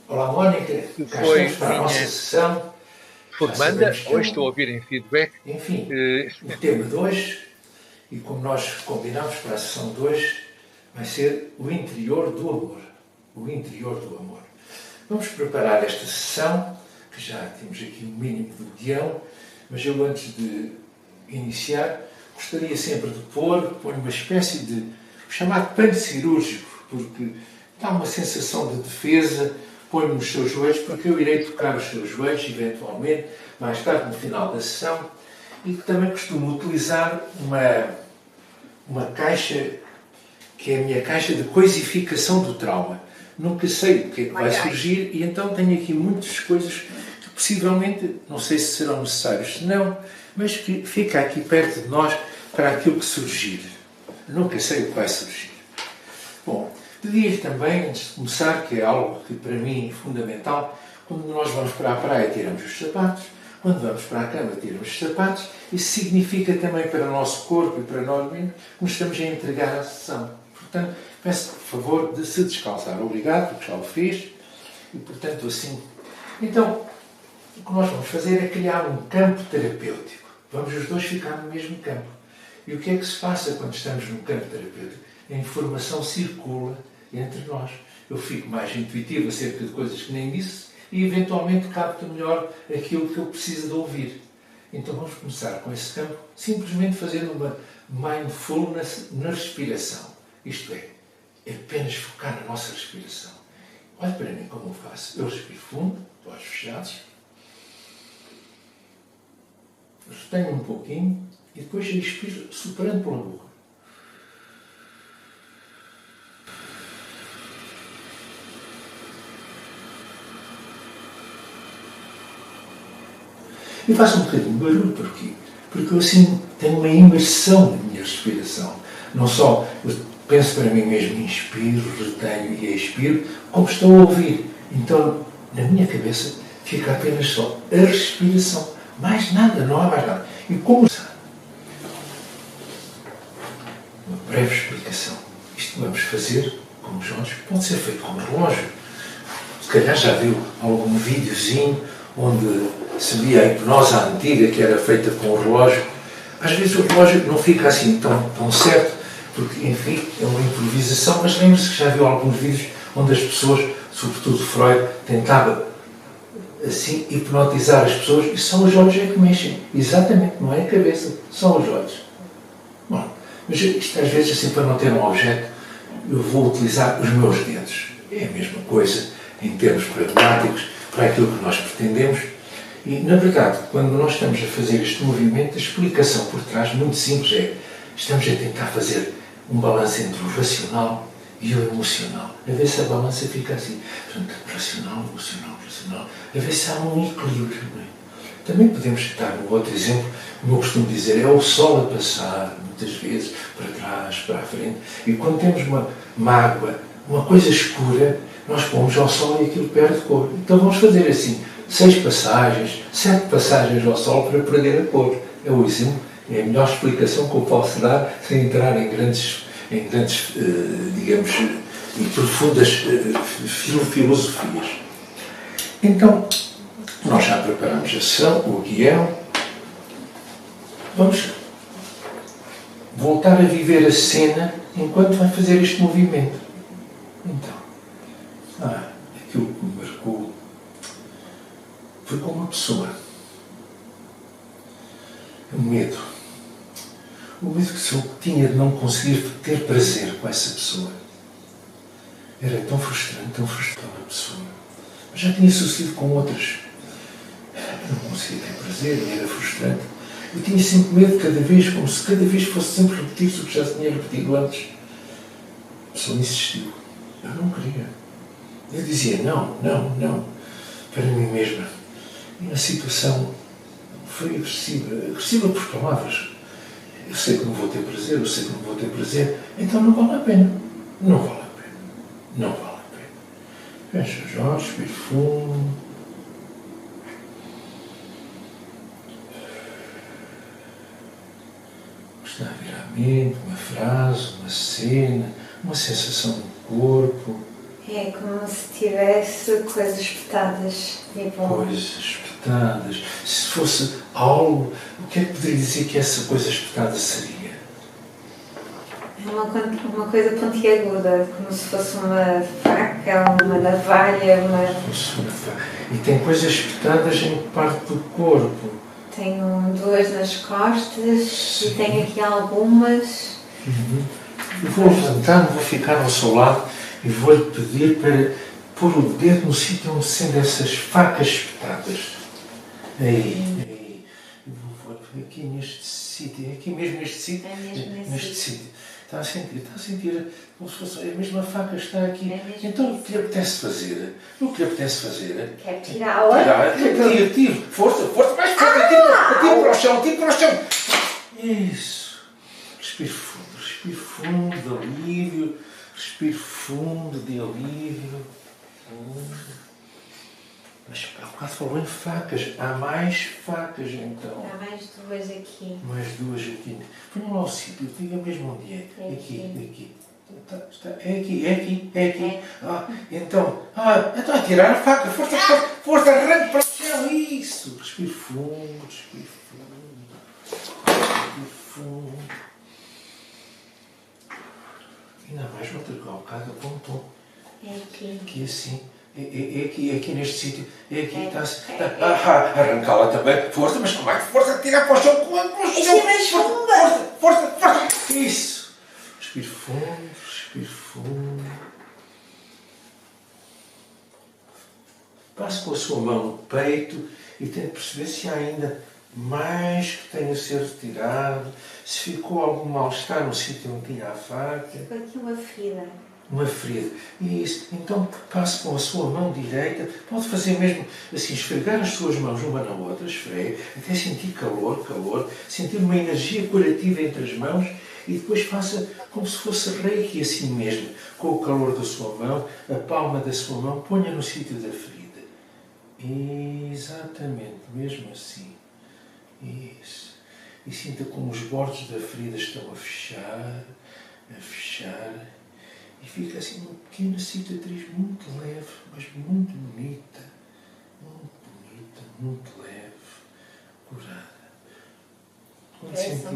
Speaker 5: Olá, Mónica.
Speaker 4: Que foi
Speaker 5: para a nossa sessão.
Speaker 4: Formanda. Hoje estou a ouvir em feedback.
Speaker 5: Enfim, o tema de hoje, e como nós combinamos para a sessão de hoje, vai ser o interior do amor. O interior do amor. Vamos preparar esta sessão, que já temos aqui um mínimo do guião, mas eu, antes de iniciar, gostaria sempre de pôr uma espécie de chamado pano cirúrgico, porque dá uma sensação de defesa. Põe-me nos seus joelhos, porque eu irei tocar os seus joelhos, eventualmente, mais tarde, no final da sessão, e que também costumo utilizar uma caixa, que é a minha caixa de coisificação do trauma. Nunca sei o que é que vai surgir, e então tenho aqui muitas coisas que possivelmente, não sei se serão necessárias, se não, mas que fica aqui perto de nós para aquilo que surgir. Nunca sei o que vai surgir. Bom, pedi-lhe também, antes de começar, que é algo que para mim é fundamental, quando nós vamos para a praia tiramos os sapatos, quando vamos para a cama tiramos os sapatos, isso significa também para o nosso corpo e para nós mesmos que nos estamos a entregar à sessão. Portanto, peço por favor de se descalçar. Obrigado, porque já o fiz, e portanto assim. Então, o que nós vamos fazer é criar um campo terapêutico. Vamos os dois ficar no mesmo campo. E o que é que se passa quando estamos num campo terapêutico? A informação circula entre nós. Eu fico mais intuitivo acerca de coisas que nem disse e, eventualmente, capto melhor aquilo que eu preciso de ouvir. Então, vamos começar com esse campo, simplesmente fazendo uma mindfulness na respiração. Isto é apenas focar na nossa respiração. Olhe para mim como eu faço. Eu respiro fundo, olhos fechados, retenho um pouquinho e depois expiro soprando pela boca. E faço um bocadinho de barulho, porquê? Porque eu assim tenho uma imersão na minha respiração. Não só eu penso para mim mesmo, inspiro, retenho e expiro, como estou a ouvir. Então, na minha cabeça, fica apenas só a respiração. Mais nada, não há mais nada. E como... Uma breve explicação. Isto vamos fazer com os olhos, pode ser feito com um relógio. Se calhar já viu algum videozinho onde se via a hipnose antiga que era feita com o relógio. Às vezes o relógio não fica assim tão certo, porque, enfim, é uma improvisação, mas lembre-se que já viu alguns vídeos onde as pessoas, sobretudo Freud, tentava assim hipnotizar as pessoas e são os olhos é que mexem. Exatamente, não é a cabeça, são os olhos. Bom, mas isto às vezes, assim, para não ter um objeto, eu vou utilizar os meus dedos. É a mesma coisa em termos pragmáticos para aquilo que nós pretendemos. E, na verdade, quando nós estamos a fazer este movimento, a explicação por trás, muito simples, é estamos a tentar fazer um balanço entre o racional e o emocional. A ver se a balança fica assim. Portanto, racional, emocional, a ver se há um equilíbrio. Não é? Também podemos dar um outro exemplo, como eu costumo dizer, é o sol a passar, muitas vezes, para trás, para a frente. E quando temos uma mágoa, uma coisa escura, nós pomos ao sol e aquilo perde cor. Então vamos fazer assim, 6 passagens, 7 passagens ao sol para perder a cor. É o exemplo, é a melhor explicação que eu posso dar sem entrar em grandes digamos, e profundas filosofias. Então, nós já preparamos a sessão, o guião. Vamos voltar a viver a cena enquanto vai fazer este movimento. Então, aquilo que me marcou foi com uma pessoa. O medo. O medo que eu tinha de não conseguir ter prazer com essa pessoa. Era tão frustrante a pessoa. Mas já tinha sucedido com outras. Eu não conseguia ter prazer e era frustrante. Eu tinha sempre medo cada vez, como se cada vez fosse sempre repetir-se o que já se tinha repetido antes. A pessoa insistiu. Eu não queria. Eu dizia não, para mim mesma. E a situação foi agressiva por palavras. Eu sei que não vou ter prazer, então não vale a pena. Não vale a pena. Fecha os olhos, respira fundo. Está a vir à mente uma frase, uma cena, uma sensação no corpo.
Speaker 2: É como se tivesse coisas espetadas.
Speaker 5: Coisas espetadas. Se fosse algo, o que é que poderia dizer que essa coisa espetada seria?
Speaker 2: Uma coisa pontiaguda, como se fosse uma faca, uma navalha,
Speaker 5: E tem coisas espetadas em parte do corpo.
Speaker 2: Tenho 2 nas costas. Sim. E tenho aqui algumas.
Speaker 5: Eu vou levantar, vou ficar ao seu lado e vou-lhe pedir para pôr o dedo no sítio onde sendo essas facas espetadas. Aí. Eu vou aqui neste sítio, aqui mesmo neste sítio. Neste sítio. Está a sentir como se fosse a mesma faca está aqui. Então o que lhe apetece fazer?
Speaker 2: Quer tirá-la?
Speaker 5: Tiro. Força, mais forte. Atiro para o chão. Isso. Respire fundo de alívio. Respire fundo de alívio. Mas há bocado falou em facas. Há mais facas então.
Speaker 2: Há mais 2 aqui.
Speaker 5: Põe lá o sítio, diga mesmo onde é. Aqui. É aqui. Então a tirar a faca. Força, arranque para o chão. Isso. Respire fundo. Ainda mais outra que há bocado apontou.
Speaker 2: É aqui.
Speaker 5: Aqui assim. É aqui neste sítio. É aqui. Arrancá-la também. Força, mas como é que força? Tirar para o chão. Força. Isso. Respire fundo. Passe com a sua mão no peito e tente perceber se há ainda mais que tenha a ser retirado, se ficou algum mal-estar no sítio onde tinha a faca.
Speaker 2: Ficou aqui uma ferida.
Speaker 5: Uma ferida. Isso. Então passe com a sua mão direita. Pode fazer mesmo assim, esfregar as suas mãos uma na outra, esfregue, até sentir calor, sentir uma energia curativa entre as mãos e depois faça como se fosse reiki assim mesmo, com o calor da sua mão, a palma da sua mão, ponha no sítio da ferida. Exatamente, mesmo assim. Isso. E sinta como os bordos da ferida estão a fechar. E fica assim uma pequena cicatriz muito leve, mas muito bonita. Muito leve, curada.
Speaker 2: Parece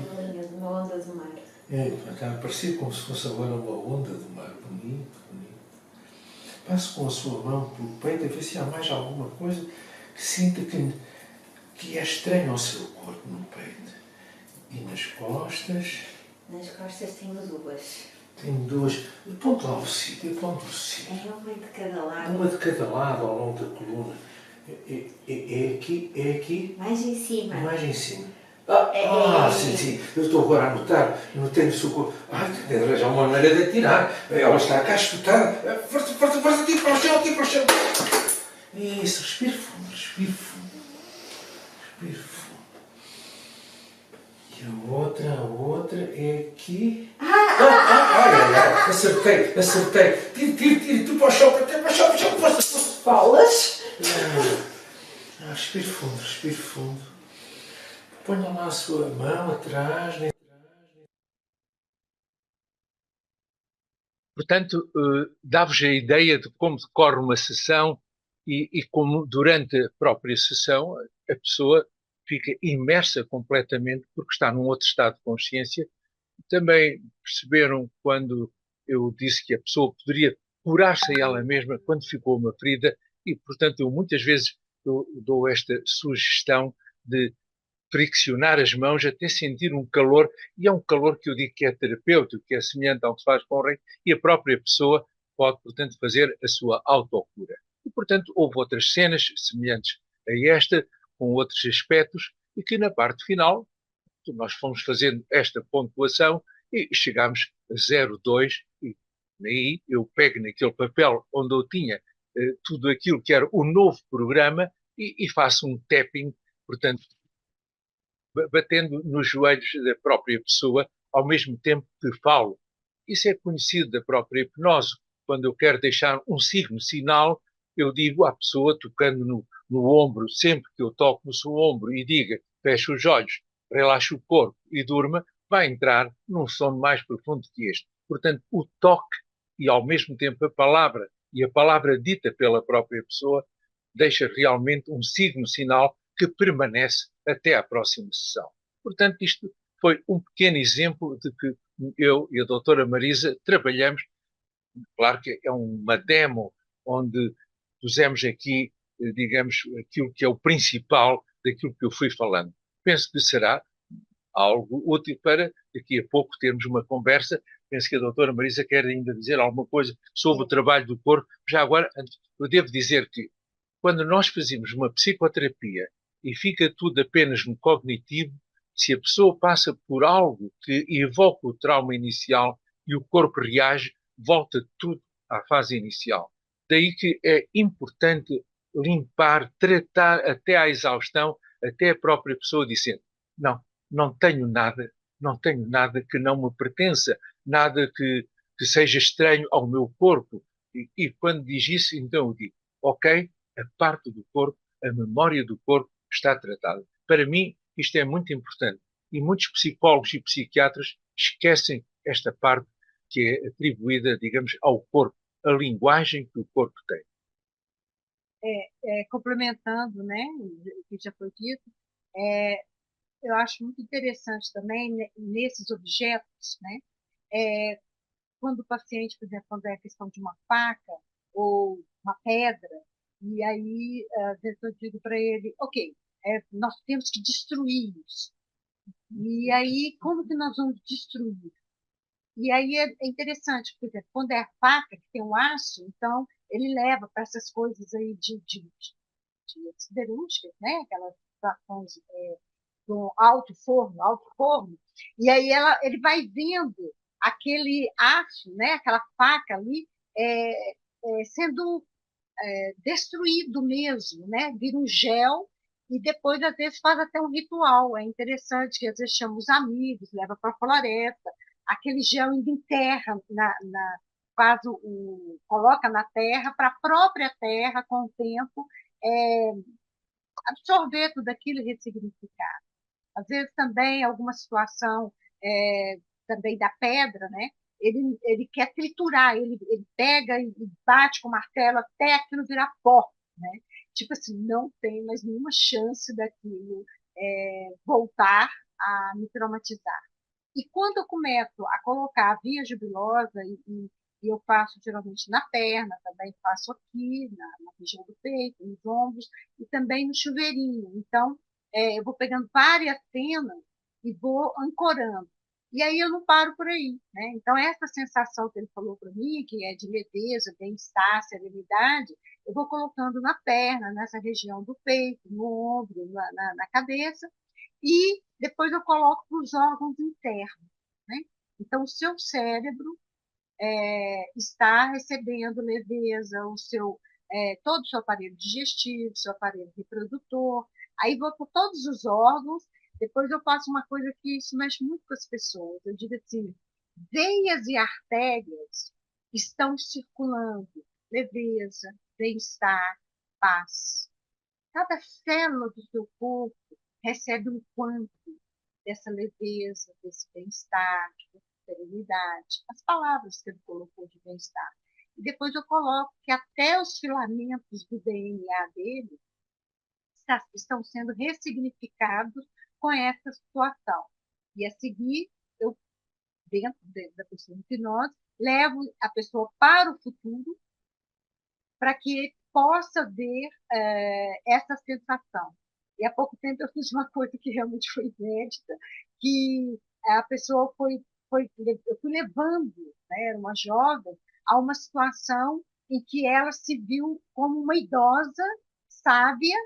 Speaker 2: uma onda do mar.
Speaker 5: Está a parecer como se fosse agora uma onda do mar. Bonito. Passe com a sua mão pelo peito a ver se há mais alguma coisa que sinta que é estranho ao seu corpo no peito. E nas costas?
Speaker 2: Nas costas tenho 2.
Speaker 5: Tenho 2. Aponta lá o sítio.
Speaker 2: É uma de cada lado.
Speaker 5: Uma de cada lado ao longo da coluna. É aqui?
Speaker 2: Mais em cima.
Speaker 5: Sim. Eu estou agora a anotar. Eu não tenho socorro. Tem de arranjar uma maneira de atirar. Ela está cá espetada. Força, tira para o chão. Isso, respire fundo. acertei. Tira, tu para o chão, força.
Speaker 2: Falas?
Speaker 5: Respire fundo. Ponha lá a sua mão atrás.
Speaker 4: Portanto, dá-vos a ideia de como decorre uma sessão e como durante a própria sessão a pessoa fica imersa completamente porque está num outro estado de consciência. Também perceberam quando eu disse que a pessoa poderia curar-se a ela mesma quando ficou uma ferida e, portanto, eu muitas vezes dou esta sugestão de friccionar as mãos até sentir um calor, e é um calor que eu digo que é terapêutico, que é semelhante ao que se faz com o reiki, e a própria pessoa pode, portanto, fazer a sua autocura. E, portanto, houve outras cenas semelhantes a esta, com outros aspectos, e que na parte final nós fomos fazendo esta pontuação e chegámos a 0,2 e aí eu pego naquele papel onde eu tinha tudo aquilo que era o novo programa e faço um tapping, portanto, batendo nos joelhos da própria pessoa ao mesmo tempo que falo. Isso é conhecido da própria hipnose. Quando eu quero deixar um signo, sinal, eu digo à pessoa, tocando no ombro, sempre que eu toco no seu ombro e diga, feche os olhos, relaxe o corpo e durma, vai entrar num sono mais profundo que este. Portanto, o toque e ao mesmo tempo a palavra e a palavra dita pela própria pessoa deixa realmente um signo, sinal que permanece até à próxima sessão. Portanto, isto foi um pequeno exemplo de que eu e a doutora Marisa trabalhamos. Claro que é uma demo onde pusemos aqui, digamos, aquilo que é o principal daquilo que eu fui falando. Penso que será algo útil para daqui a pouco termos uma conversa. Penso que a doutora Marisa quer ainda dizer alguma coisa sobre o trabalho do corpo. Já agora, eu devo dizer que quando nós fazemos uma psicoterapia e fica tudo apenas no cognitivo, se a pessoa passa por algo que evoca o trauma inicial e o corpo reage, volta tudo à fase inicial. Daí que é importante limpar, tratar até à exaustão, até a própria pessoa dizendo, não tenho nada que não me pertença, nada que seja estranho ao meu corpo. E quando diz isso, então eu digo, ok, a parte do corpo, a memória do corpo está tratada. Para mim, isto é muito importante. E muitos psicólogos e psiquiatras esquecem esta parte que é atribuída, digamos, ao corpo, a linguagem que o corpo tem.
Speaker 3: Complementando, né, o que já foi dito, eu acho muito interessante também nesses objetos, né, quando o paciente, por exemplo, quando é a questão de uma faca ou uma pedra, e aí às vezes eu digo para ele, ok, nós temos que destruir isso. E aí, como que nós vamos destruir? E aí é interessante, por exemplo, quando é a faca, que tem um aço, então ele leva para essas coisas aí de siderúrgicas, né? Aquelas situações do alto forno, e aí ele vai vendo aquele aço, né? Aquela faca ali, sendo destruído mesmo, né? Vira um gel e depois, às vezes, faz até um ritual. É interessante que, às vezes, chama os amigos, leva para a floresta, aquele gel ainda enterra, coloca na terra, para a própria terra, com o tempo, é, absorver tudo aquilo e ressignificar. Às vezes, também, alguma situação também da pedra, né? Ele quer triturar, ele pega e bate com o martelo até aquilo virar pó, né? Tipo assim, não tem mais nenhuma chance daquilo voltar a me traumatizar. E quando eu começo a colocar a via jubilosa, e eu faço geralmente na perna, também faço aqui, na região do peito, nos ombros, e também no chuveirinho. Então, eu vou pegando várias cenas e vou ancorando. E aí eu não paro por aí, né? Então, essa sensação que ele falou para mim, que é de leveza, bem-estar, serenidade, eu vou colocando na perna, nessa região do peito, no ombro, na cabeça, e depois eu coloco para os órgãos internos, né? Então, o seu cérebro está recebendo leveza, todo o seu aparelho digestivo, seu aparelho reprodutor, aí vou para todos os órgãos. Depois eu faço uma coisa que isso mexe muito com as pessoas. Eu digo assim, veias e artérias estão circulando leveza, bem-estar, paz. Cada célula do seu corpo recebe um quanto dessa leveza, desse bem-estar, dessa serenidade. As palavras que ele colocou de bem-estar. E depois eu coloco que até os filamentos do DNA dele estão sendo ressignificados com essa situação. E a seguir, eu, dentro da pessoa de hipnose, levo a pessoa para o futuro para que possa ver essa sensação. E há pouco tempo eu fiz uma coisa que realmente foi inédita, que a pessoa eu fui levando, né, era uma jovem, a uma situação em que ela se viu como uma idosa sábia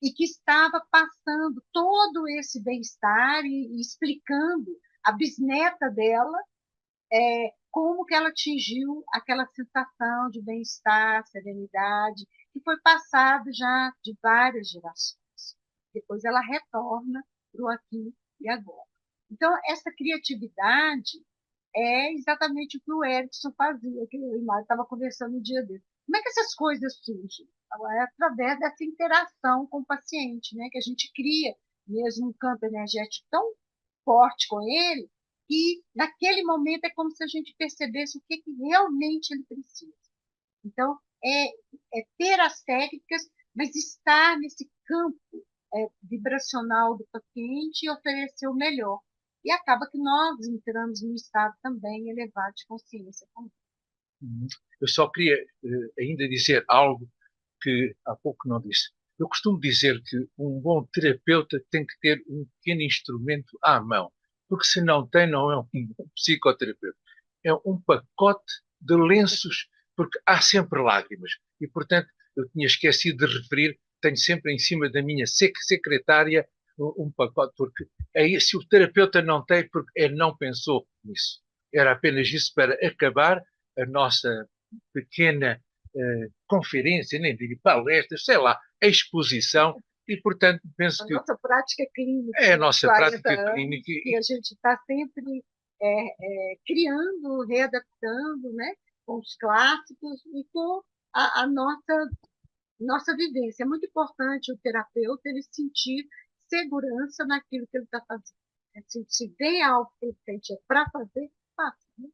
Speaker 3: e que estava passando todo esse bem-estar e explicando a bisneta dela como que ela atingiu aquela sensação de bem-estar, serenidade, que foi passado já de várias gerações. Depois ela retorna para o aqui e agora. Então, essa criatividade é exatamente o que o Erickson fazia, que o Mário estava conversando no dia dele. Como é que essas coisas surgem? É através dessa interação com o paciente, né? Que a gente cria mesmo um campo energético tão forte com ele, que naquele momento é como se a gente percebesse o que realmente ele precisa. Então, é ter as técnicas, mas estar nesse campo vibracional do paciente e oferecer o melhor. E acaba que nós entramos num estado também elevado de consciência.
Speaker 4: Eu só queria ainda dizer algo que há pouco não disse. Eu costumo dizer que um bom terapeuta tem que ter um pequeno instrumento à mão, porque se não tem, não é um psicoterapeuta. É um pacote de lenços, porque há sempre lágrimas. E, portanto, eu tinha esquecido de referir, tenho sempre em cima da minha secretária um pacote, porque se o terapeuta não tem, porque ele não pensou nisso. Era apenas isso para acabar a nossa pequena conferência, nem digo palestra, sei lá, exposição, e, portanto, penso que...
Speaker 3: A nossa prática clínica.
Speaker 4: É a nossa prática clínica.
Speaker 3: E a gente está sempre criando, readaptando, né, com os clássicos e com a nossa vivência. É muito importante o terapeuta ele sentir segurança naquilo que ele está fazendo. Se vem algo que ele sente para fazer, faça. Né?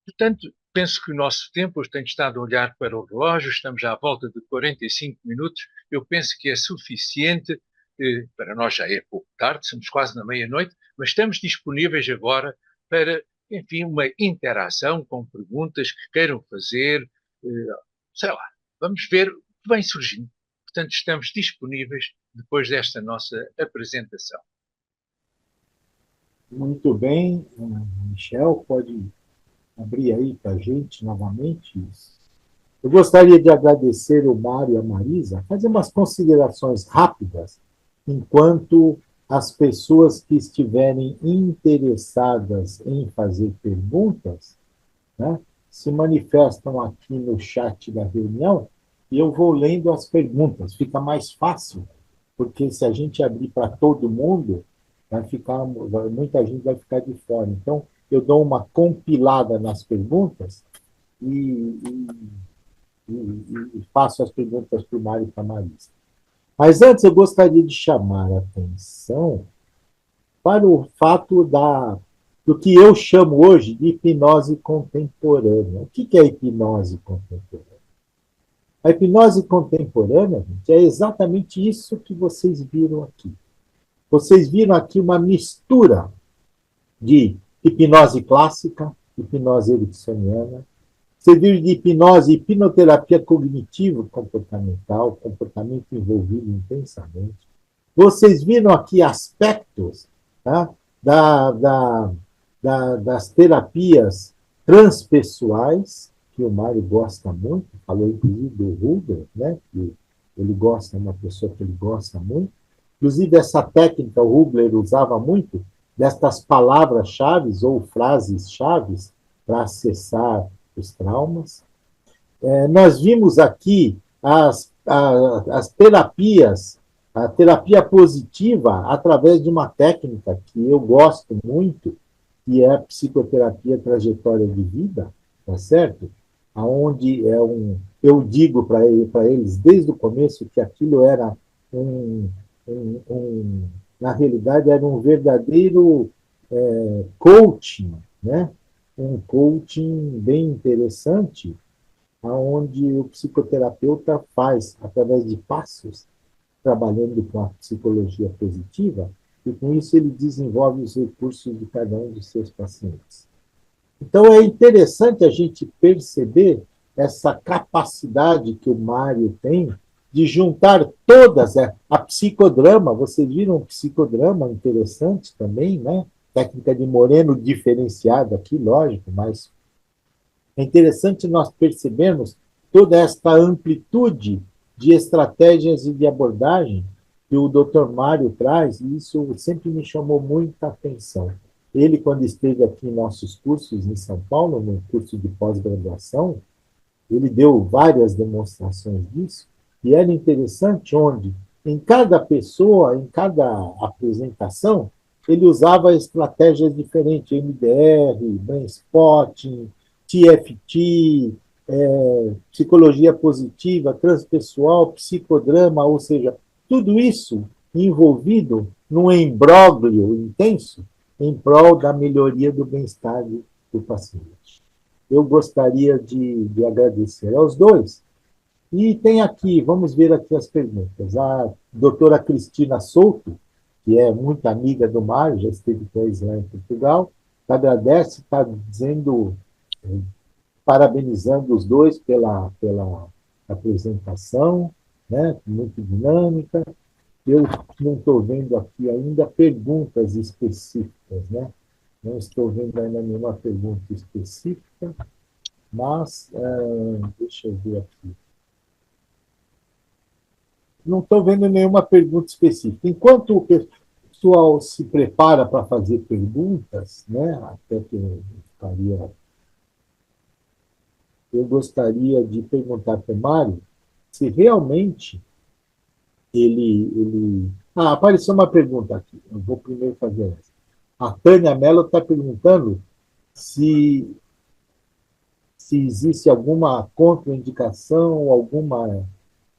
Speaker 4: Portanto, penso que o nosso tempo, eu tenho estado a olhar para o relógio, estamos à volta de 45 minutos, eu penso que é suficiente, para nós já é pouco tarde, somos quase na meia-noite, mas estamos disponíveis agora para, enfim, uma interação com perguntas que queiram fazer, sei lá, vamos ver o que vem surgindo. Portanto, estamos disponíveis depois desta nossa apresentação.
Speaker 1: Muito bem, Michel, pode abrir aí para a gente novamente. Eu gostaria de agradecer o Mário e a Marisa, fazer umas considerações rápidas, enquanto as pessoas que estiverem interessadas em fazer perguntas, né, se manifestam aqui no chat da reunião e eu vou lendo as perguntas. Fica mais fácil, porque se a gente abrir para todo mundo, muita gente vai ficar de fora. Então, eu dou uma compilada nas perguntas e faço as perguntas para o Mário e para a Marisa. Mas antes eu gostaria de chamar a atenção para o fato do que eu chamo hoje de hipnose contemporânea. O que é hipnose contemporânea? A hipnose contemporânea, gente, é exatamente isso que vocês viram aqui. Vocês viram aqui uma mistura de hipnose clássica, hipnose ericksoniana, você viu de hipnose, hipnoterapia cognitivo-comportamental, comportamento envolvido intensamente. Vocês viram aqui aspectos, tá, das terapias transpessoais, que o Mário gosta muito, falou inclusive do Rubler, né, que ele gosta, é uma pessoa que ele gosta muito. Inclusive, essa técnica, o Rubler usava muito, destas palavras-chave ou frases-chave para acessar os traumas. Nós vimos aqui as terapias, a terapia positiva através de uma técnica que eu gosto muito, que é a psicoterapia trajetória de vida, tá certo? Aonde eu digo para eles desde o começo que aquilo era um, na realidade era um verdadeiro coaching, né? Um coaching bem interessante, aonde o psicoterapeuta faz através de passos, trabalhando com a psicologia positiva, e com isso ele desenvolve os recursos de cada um dos seus pacientes. Então é interessante a gente perceber essa capacidade que o Mário tem de juntar todas, a psicodrama, vocês viram um psicodrama interessante também, né? Técnica de Moreno diferenciada aqui, lógico, mas é interessante nós percebermos toda esta amplitude de estratégias e de abordagem que o Dr. Mário traz, e isso sempre me chamou muita atenção. Ele, quando esteve aqui em nossos cursos em São Paulo, no curso de pós-graduação, ele deu várias demonstrações disso, e era interessante onde, em cada pessoa, em cada apresentação, ele usava estratégias diferentes, MDR, Brain Spotting, TFT, psicologia positiva, transpessoal, psicodrama, ou seja, tudo isso envolvido num imbróglio intenso em prol da melhoria do bem-estar do paciente. Eu gostaria de agradecer aos dois. E tem aqui, vamos ver aqui as perguntas. A doutora Cristina Souto, que é muito amiga do Mário, já esteve com eles lá em Portugal, agradece, está dizendo, parabenizando os dois pela apresentação, né, muito dinâmica. Eu não estou vendo aqui ainda perguntas específicas, né? Não estou vendo ainda nenhuma pergunta específica, mas deixa eu ver aqui. Não estou vendo nenhuma pergunta específica. Enquanto o pessoal se prepara para fazer perguntas, né? Até que eu gostaria de perguntar para o Mário se realmente ele. Ah, apareceu uma pergunta aqui. Eu vou primeiro fazer essa. A Tânia Mello está perguntando se existe alguma contraindicação, alguma,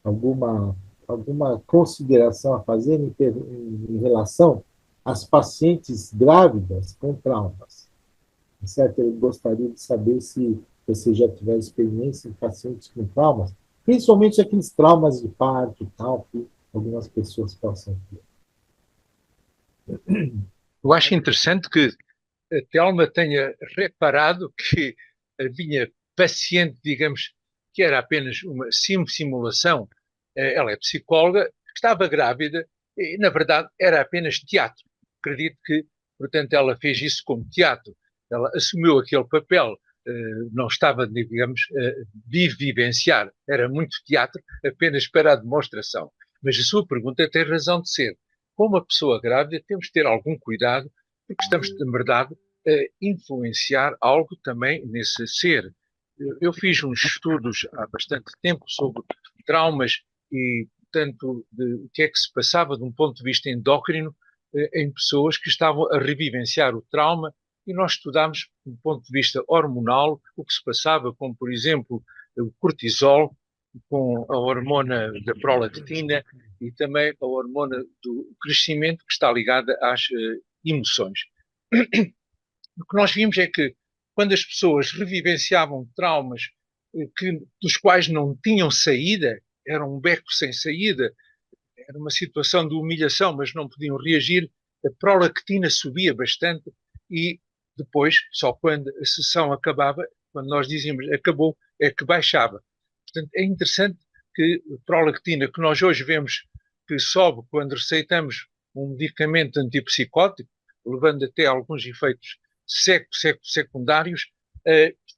Speaker 1: alguma consideração a fazer em relação às pacientes grávidas com traumas. Certo? Eu gostaria de saber se você já tiver experiência em pacientes com traumas, principalmente aqueles traumas de parto e tal, que algumas pessoas possam ter.
Speaker 4: Eu acho interessante que a Telma tenha reparado que havia paciente, digamos, que era apenas uma simulação. Ela é psicóloga, estava grávida e, na verdade, era apenas teatro. Acredito que, portanto, ela fez isso como teatro. Ela assumiu aquele papel, não estava, digamos, a vivenciar. Era muito teatro, apenas para a demonstração. Mas a sua pergunta tem razão de ser. Como a pessoa grávida, temos de ter algum cuidado, porque estamos, na verdade, a influenciar algo também nesse ser. Eu fiz uns estudos há bastante tempo sobre traumas e, portanto, o que é que se passava de um ponto de vista endócrino em pessoas que estavam a revivenciar o trauma, e nós estudámos, do ponto de vista hormonal, o que se passava com, por exemplo, o cortisol, com a hormona da prolactina e também a hormona do crescimento, que está ligada às emoções. O que nós vimos é que quando as pessoas revivenciavam traumas dos quais não tinham saída, era um beco sem saída, era uma situação de humilhação, mas não podiam reagir, a prolactina subia bastante e depois, só quando a sessão acabava, quando nós dizíamos acabou, é que baixava. Portanto, é interessante que a prolactina, que nós hoje vemos que sobe quando receitamos um medicamento antipsicótico, levando até alguns efeitos secundários,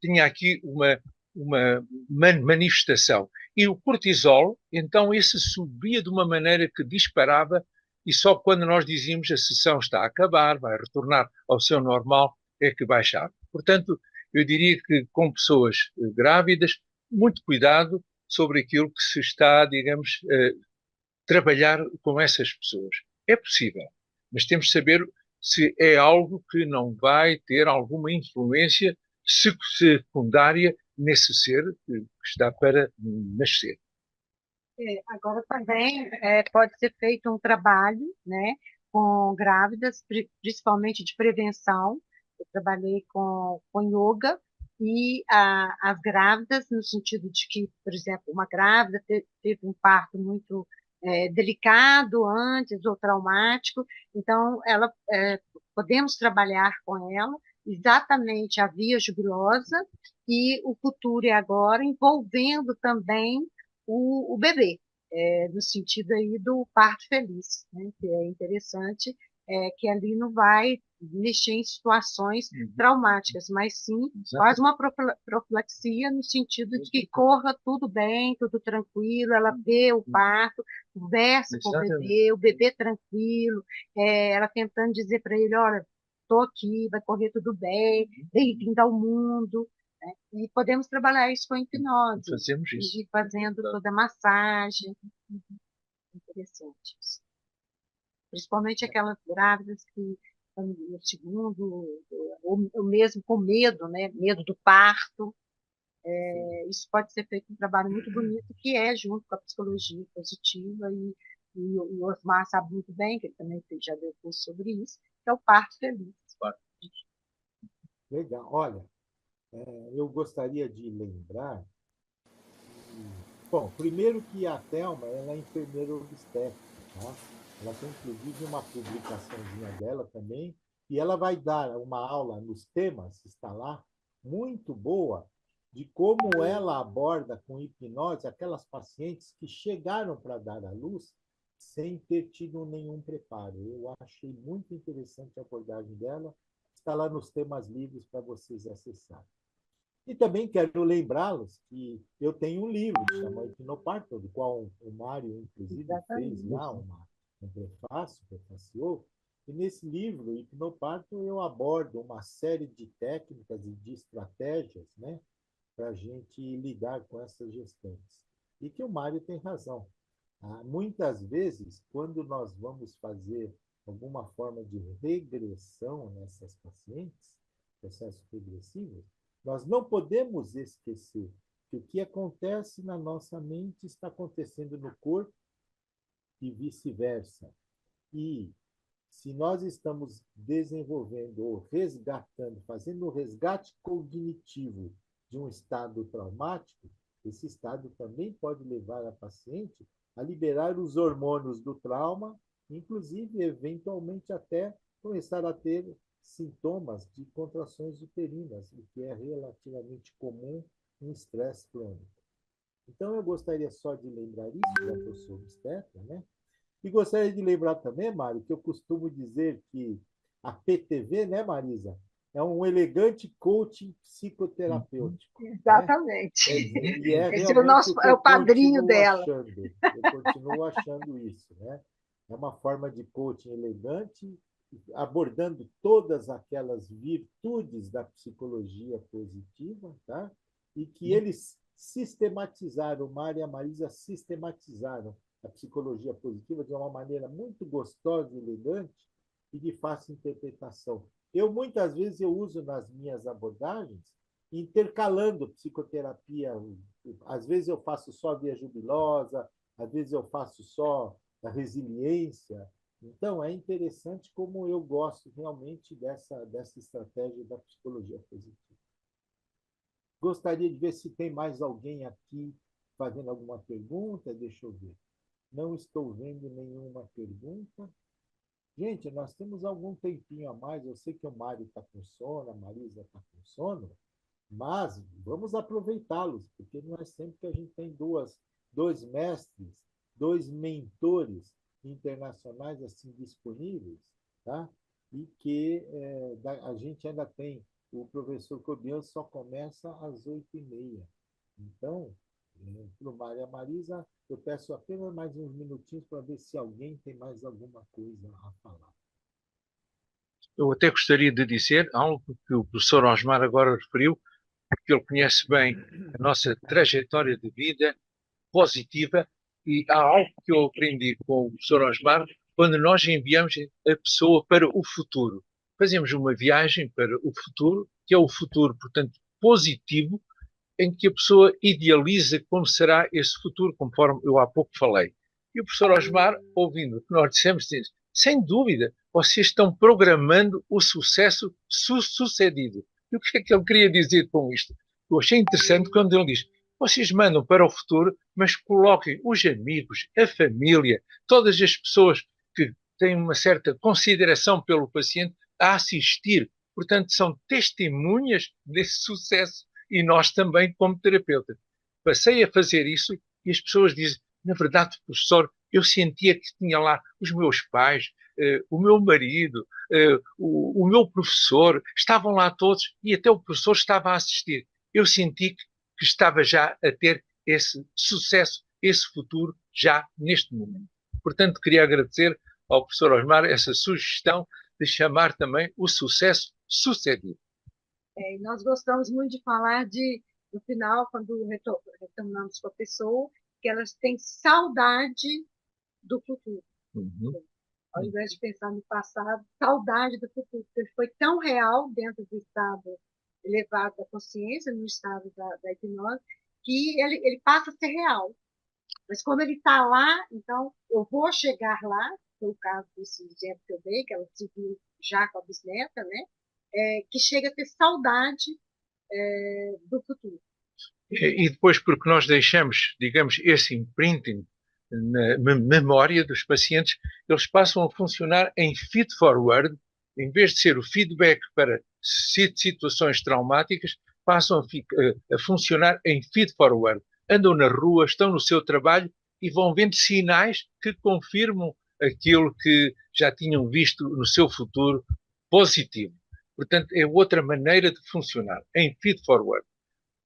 Speaker 4: tinha aqui uma manifestação. E o cortisol, então, esse subia de uma maneira que disparava, e só quando nós dizíamos a sessão está a acabar, vai retornar ao seu normal, é que baixava. Portanto, eu diria que com pessoas grávidas, muito cuidado sobre aquilo que se está, digamos, trabalhar com essas pessoas. É possível, mas temos de saber se é algo que não vai ter alguma influência secundária nesse ser que está para nascer.
Speaker 3: Agora também pode ser feito um trabalho, né, com grávidas, principalmente de prevenção. Eu trabalhei com yoga e as grávidas, no sentido de que, por exemplo, uma grávida teve um parto muito delicado antes ou traumático, então podemos trabalhar com ela exatamente a via jubilosa e o futuro é agora, envolvendo também o bebê, no sentido aí do parto feliz, né? Que é interessante, que ali não vai mexer em situações traumáticas, mas sim faz uma profilaxia no sentido de que corra tudo bem, tudo tranquilo, ela vê o parto, conversa com o bebê tranquilo, ela tentando dizer para ele, olha, estou aqui, vai correr tudo bem, bem-vindo ao mundo, né? E podemos trabalhar isso com a hipnose,
Speaker 4: Fazemos isso.
Speaker 3: e fazendo toda a massagem. Interessante isso. Principalmente aquelas grávidas que estão no segundo, ou mesmo com medo, né? Medo do parto. Isso pode ser feito um trabalho muito bonito, que é junto com a psicologia positiva, e o Osmar sabe muito bem, que ele também já deu curso sobre isso, que é o parto feliz.
Speaker 1: Legal. Olha, eu gostaria de lembrar. Bom, primeiro que a Thelma ela é enfermeira obstétrica, tá? Ela tem inclusive uma publicaçãozinha dela também, e ela vai dar uma aula nos temas, está lá, muito boa, de como ela aborda com hipnose aquelas pacientes que chegaram para dar à luz sem ter tido nenhum preparo. Eu achei muito interessante a abordagem dela, está lá nos temas livres para vocês acessarem. E também quero lembrá-los que eu tenho um livro que chama Hipnoparto, do qual o Mário, inclusive, fez lá um prefácio, prefaciou. E nesse livro, Hipnoparto, eu abordo uma série de técnicas e de estratégias, né, para a gente lidar com essas gestões. E que o Mário tem razão. Muitas vezes, quando nós vamos fazer alguma forma de regressão nessas pacientes, processos regressivos, nós não podemos esquecer que o que acontece na nossa mente está acontecendo no corpo e vice-versa. E se nós estamos desenvolvendo ou resgatando, fazendo o resgate cognitivo de um estado traumático, esse estado também pode levar a paciente a liberar os hormônios do trauma, inclusive, eventualmente, até começar a ter sintomas de contrações uterinas, o que é relativamente comum em estresse crônico. Então, eu gostaria só de lembrar isso, já que eu sou obstetra, né? E gostaria de lembrar também, Mário, que eu costumo dizer que a PTV, né, Marisa, é um elegante coaching psicoterapêutico.
Speaker 3: Exatamente.
Speaker 1: Né? E é
Speaker 3: Esse é o padrinho dela.
Speaker 1: Eu continuo achando isso. Né? É uma forma de coaching elegante, abordando todas aquelas virtudes da psicologia positiva, tá? E que eles sistematizaram, o Mário e a Marisa sistematizaram a psicologia positiva de uma maneira muito gostosa e elegante e de fácil interpretação. Muitas vezes, eu uso nas minhas abordagens, intercalando psicoterapia. Às vezes eu faço só via jubilosa, às vezes eu faço só a resiliência. Então, é interessante como eu gosto realmente dessa estratégia da psicologia positiva. Gostaria de ver se tem mais alguém aqui fazendo alguma pergunta. Deixa eu ver. Não estou vendo nenhuma pergunta. Gente, nós temos algum tempinho a mais. Eu sei que o Mário está com sono, a Marisa está com sono, mas vamos aproveitá-los, porque não é sempre que a gente tem dois mestres, dois mentores internacionais assim disponíveis, tá? E que a gente ainda tem. O professor Cobian só começa às 8h30. Então, para o Mário e a Marisa, eu peço apenas mais uns minutinhos para ver se alguém tem mais alguma coisa a falar.
Speaker 4: Eu até gostaria de dizer algo que o professor Osmar agora referiu, porque ele conhece bem a nossa trajetória de vida positiva, e há algo que eu aprendi com o professor Osmar, quando nós enviamos a pessoa para o futuro. Fazemos uma viagem para o futuro, que é o futuro, portanto, positivo, em que a pessoa idealiza como será esse futuro, conforme eu há pouco falei. E o professor Osmar, ouvindo o que nós dissemos, diz, sem dúvida, vocês estão programando o sucesso sucedido. E o que é que ele queria dizer com isto? Eu achei interessante quando ele diz, vocês mandam para o futuro, mas coloquem os amigos, a família, todas as pessoas que têm uma certa consideração pelo paciente a assistir. Portanto, são testemunhas desse sucesso e nós também, como terapeuta. Passei a fazer isso e as pessoas dizem, na verdade, professor, eu sentia que tinha lá os meus pais, o meu marido, o meu professor, estavam lá todos e até o professor estava a assistir. Eu senti que estava já a ter esse sucesso, esse futuro, já neste momento. Portanto, queria agradecer ao professor Osmar essa sugestão de chamar também o sucesso sucedido.
Speaker 3: E nós gostamos muito de falar no final, quando retornamos com a pessoa, que elas têm saudade do futuro.
Speaker 4: Uhum.
Speaker 3: Ao invés de pensar no passado, saudade do futuro, porque foi tão real dentro do estado elevado da consciência, no estado da hipnose, que ele passa a ser real. Mas quando ele está lá, então eu vou chegar lá, foi o caso desse exemplo que eu dei, que ela se viu já com a bisneta, né? Que chega a ter saudade do futuro.
Speaker 4: E depois, porque nós deixamos, digamos, esse imprinting na memória dos pacientes, eles passam a funcionar em feed-forward, em vez de ser o feedback para situações traumáticas, passam a funcionar em feed-forward. Andam na rua, estão no seu trabalho e vão vendo sinais que confirmam aquilo que já tinham visto no seu futuro positivo. Portanto, é outra maneira de funcionar, em feed-forward.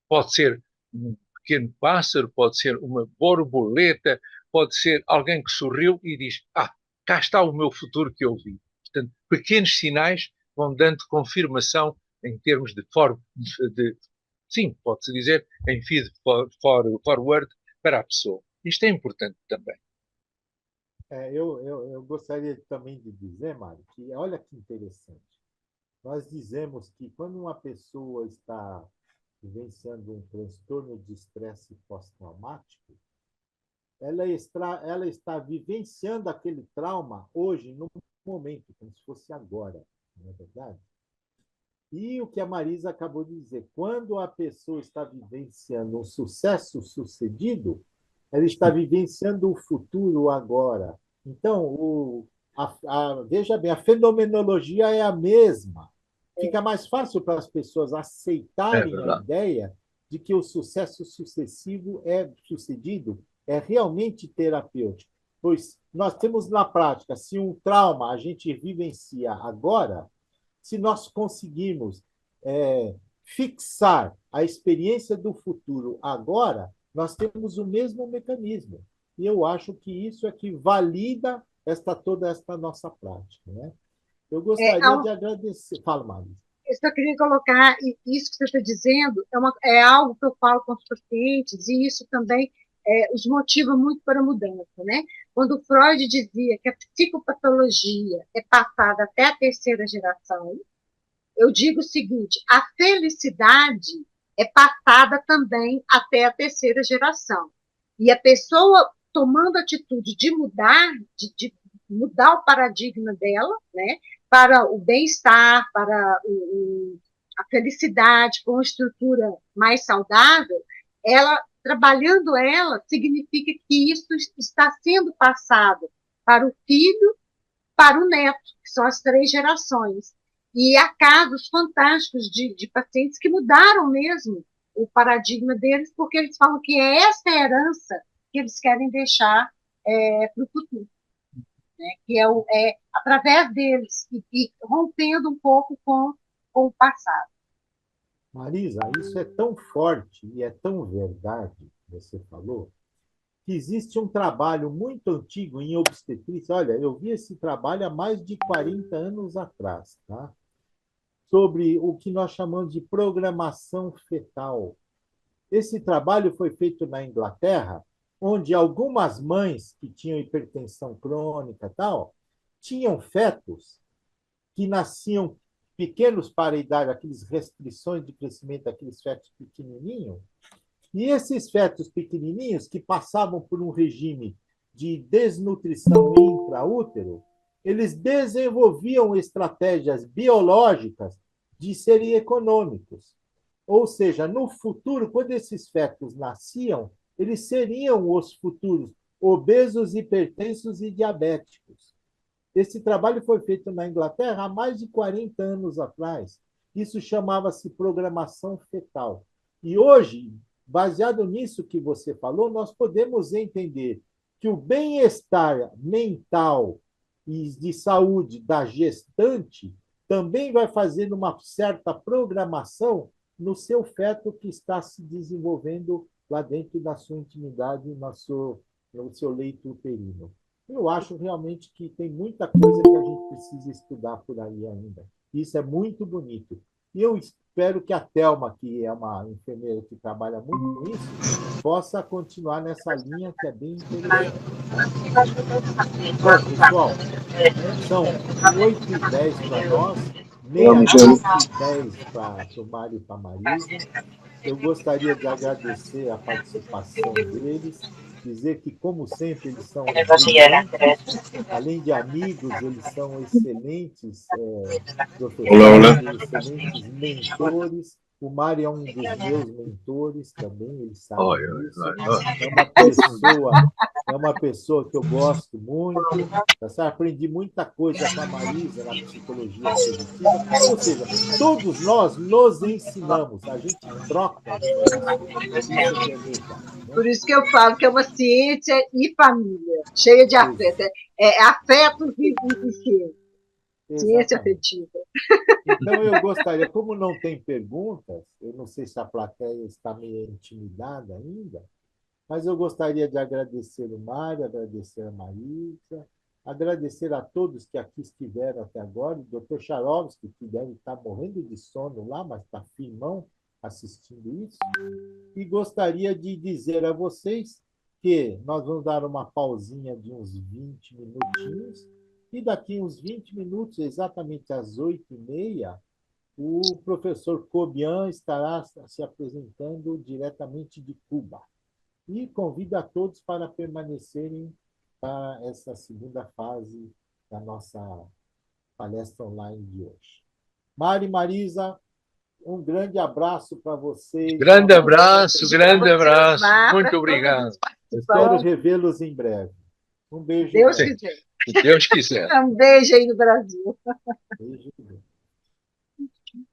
Speaker 4: Pode ser um pequeno pássaro, pode ser uma borboleta, pode ser alguém que sorriu e diz, cá está o meu futuro que eu vi. Portanto, pequenos sinais vão dando confirmação em termos sim, pode-se dizer, em feed forward para a pessoa. Isto é importante também.
Speaker 1: Eu gostaria também de dizer, Mário, que olha que interessante. Nós dizemos que quando uma pessoa está vivenciando um transtorno de estresse pós-traumático, ela está vivenciando aquele trauma hoje, no momento, como se fosse agora, não é verdade? E o que a Marisa acabou de dizer, quando a pessoa está vivenciando um sucesso sucedido, ela está vivenciando o futuro agora. Então, veja bem, a fenomenologia é a mesma. Fica mais fácil para as pessoas aceitarem a ideia de que o sucesso sucedido é realmente terapêutico. Pois nós temos na prática, se um trauma a gente vivencia agora, se nós conseguirmos fixar a experiência do futuro agora, nós temos o mesmo mecanismo. E eu acho que isso é que valida toda esta nossa prática, né? Eu gostaria de agradecer. Fala, Marisa.
Speaker 3: Eu só queria colocar, isso que você está dizendo é algo que eu falo com os pacientes, e isso também os motiva muito para a mudança, né? Quando Freud dizia que a psicopatologia é passada até a terceira geração, eu digo o seguinte, a felicidade é passada também até a terceira geração. E a pessoa tomando a atitude de mudar, de mudar o paradigma dela, né, para o bem-estar, para a felicidade, com uma estrutura mais saudável, trabalhando ela, significa que isso está sendo passado para o filho, para o neto, que são as 3 gerações. E há casos fantásticos de pacientes que mudaram mesmo o paradigma deles, porque eles falam que é essa herança que eles querem deixar para o futuro. Né? Que é através deles, e rompendo um pouco com o passado.
Speaker 1: Marisa, isso é tão forte e é tão verdade, você falou, que existe um trabalho muito antigo em obstetrícia. Olha, eu vi esse trabalho há mais de 40 anos atrás, tá? Sobre o que nós chamamos de programação fetal. Esse trabalho foi feito na Inglaterra onde algumas mães que tinham hipertensão crônica e tal, tinham fetos que nasciam pequenos para a idade, aquelas restrições de crescimento daqueles fetos pequenininhos, e esses fetos pequenininhos que passavam por um regime de desnutrição intraútero, eles desenvolviam estratégias biológicas de serem econômicos. Ou seja, no futuro, quando esses fetos nasciam, eles seriam os futuros obesos, hipertensos e diabéticos. Esse trabalho foi feito na Inglaterra há mais de 40 anos atrás. Isso chamava-se programação fetal. E hoje, baseado nisso que você falou, nós podemos entender que o bem-estar mental e de saúde da gestante também vai fazer uma certa programação no seu feto que está se desenvolvendo lá dentro da sua intimidade, no seu leito uterino. Eu acho realmente que tem muita coisa que a gente precisa estudar por aí ainda. Isso é muito bonito. E eu espero que a Thelma, que é uma enfermeira que trabalha muito com isso, possa continuar nessa linha que é bem interessante. Bom, pessoal, são 8h10 para nós, meia-noite e 10 para o Mário e para a Marisa. Eu gostaria de agradecer a participação deles, dizer que, como sempre, eles são brilhantes. Além de amigos, eles são excelentes professores, excelentes mentores. O Mário é um dos meus mentores também, ele sabe disso. É uma pessoa que eu gosto muito. Tá certo? Aprendi muita coisa com a Marisa na psicologia positiva. Ou seja, todos nós nos ensinamos, a gente troca informações. Isso que é legal, né?
Speaker 3: Por isso que eu falo que é uma ciência e família, cheia de afeto. É afeto e ciência afetiva.
Speaker 1: Então, eu gostaria, como não tem perguntas, eu não sei se a plateia está meio intimidada ainda, mas eu gostaria de agradecer o Mário, agradecer a Marisa, agradecer a todos que aqui estiveram até agora, o Dr. Charovski, que deve estar morrendo de sono lá, mas está firmão assistindo isso, e gostaria de dizer a vocês que nós vamos dar uma pausinha de uns 20 minutinhos, e daqui uns 20 minutos, exatamente às 8h30, o professor Cobian estará se apresentando diretamente de Cuba. E convido a todos para permanecerem para essa segunda fase da nossa palestra online de hoje. Mari e Marisa, um grande abraço para vocês.
Speaker 4: Grande abraço. Muito obrigado.
Speaker 1: Espero revê-los em breve. Um beijo.
Speaker 3: Deus quiser.
Speaker 4: Se Deus quiser.
Speaker 3: Um beijo aí no Brasil.
Speaker 1: Beijo.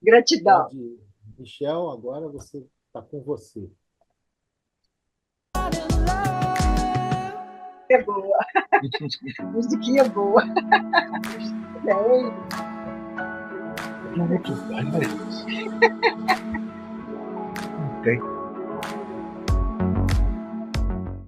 Speaker 3: Gratidão.
Speaker 1: Michel, agora está com você.
Speaker 3: É boa. Musiquinha boa.
Speaker 4: Ok.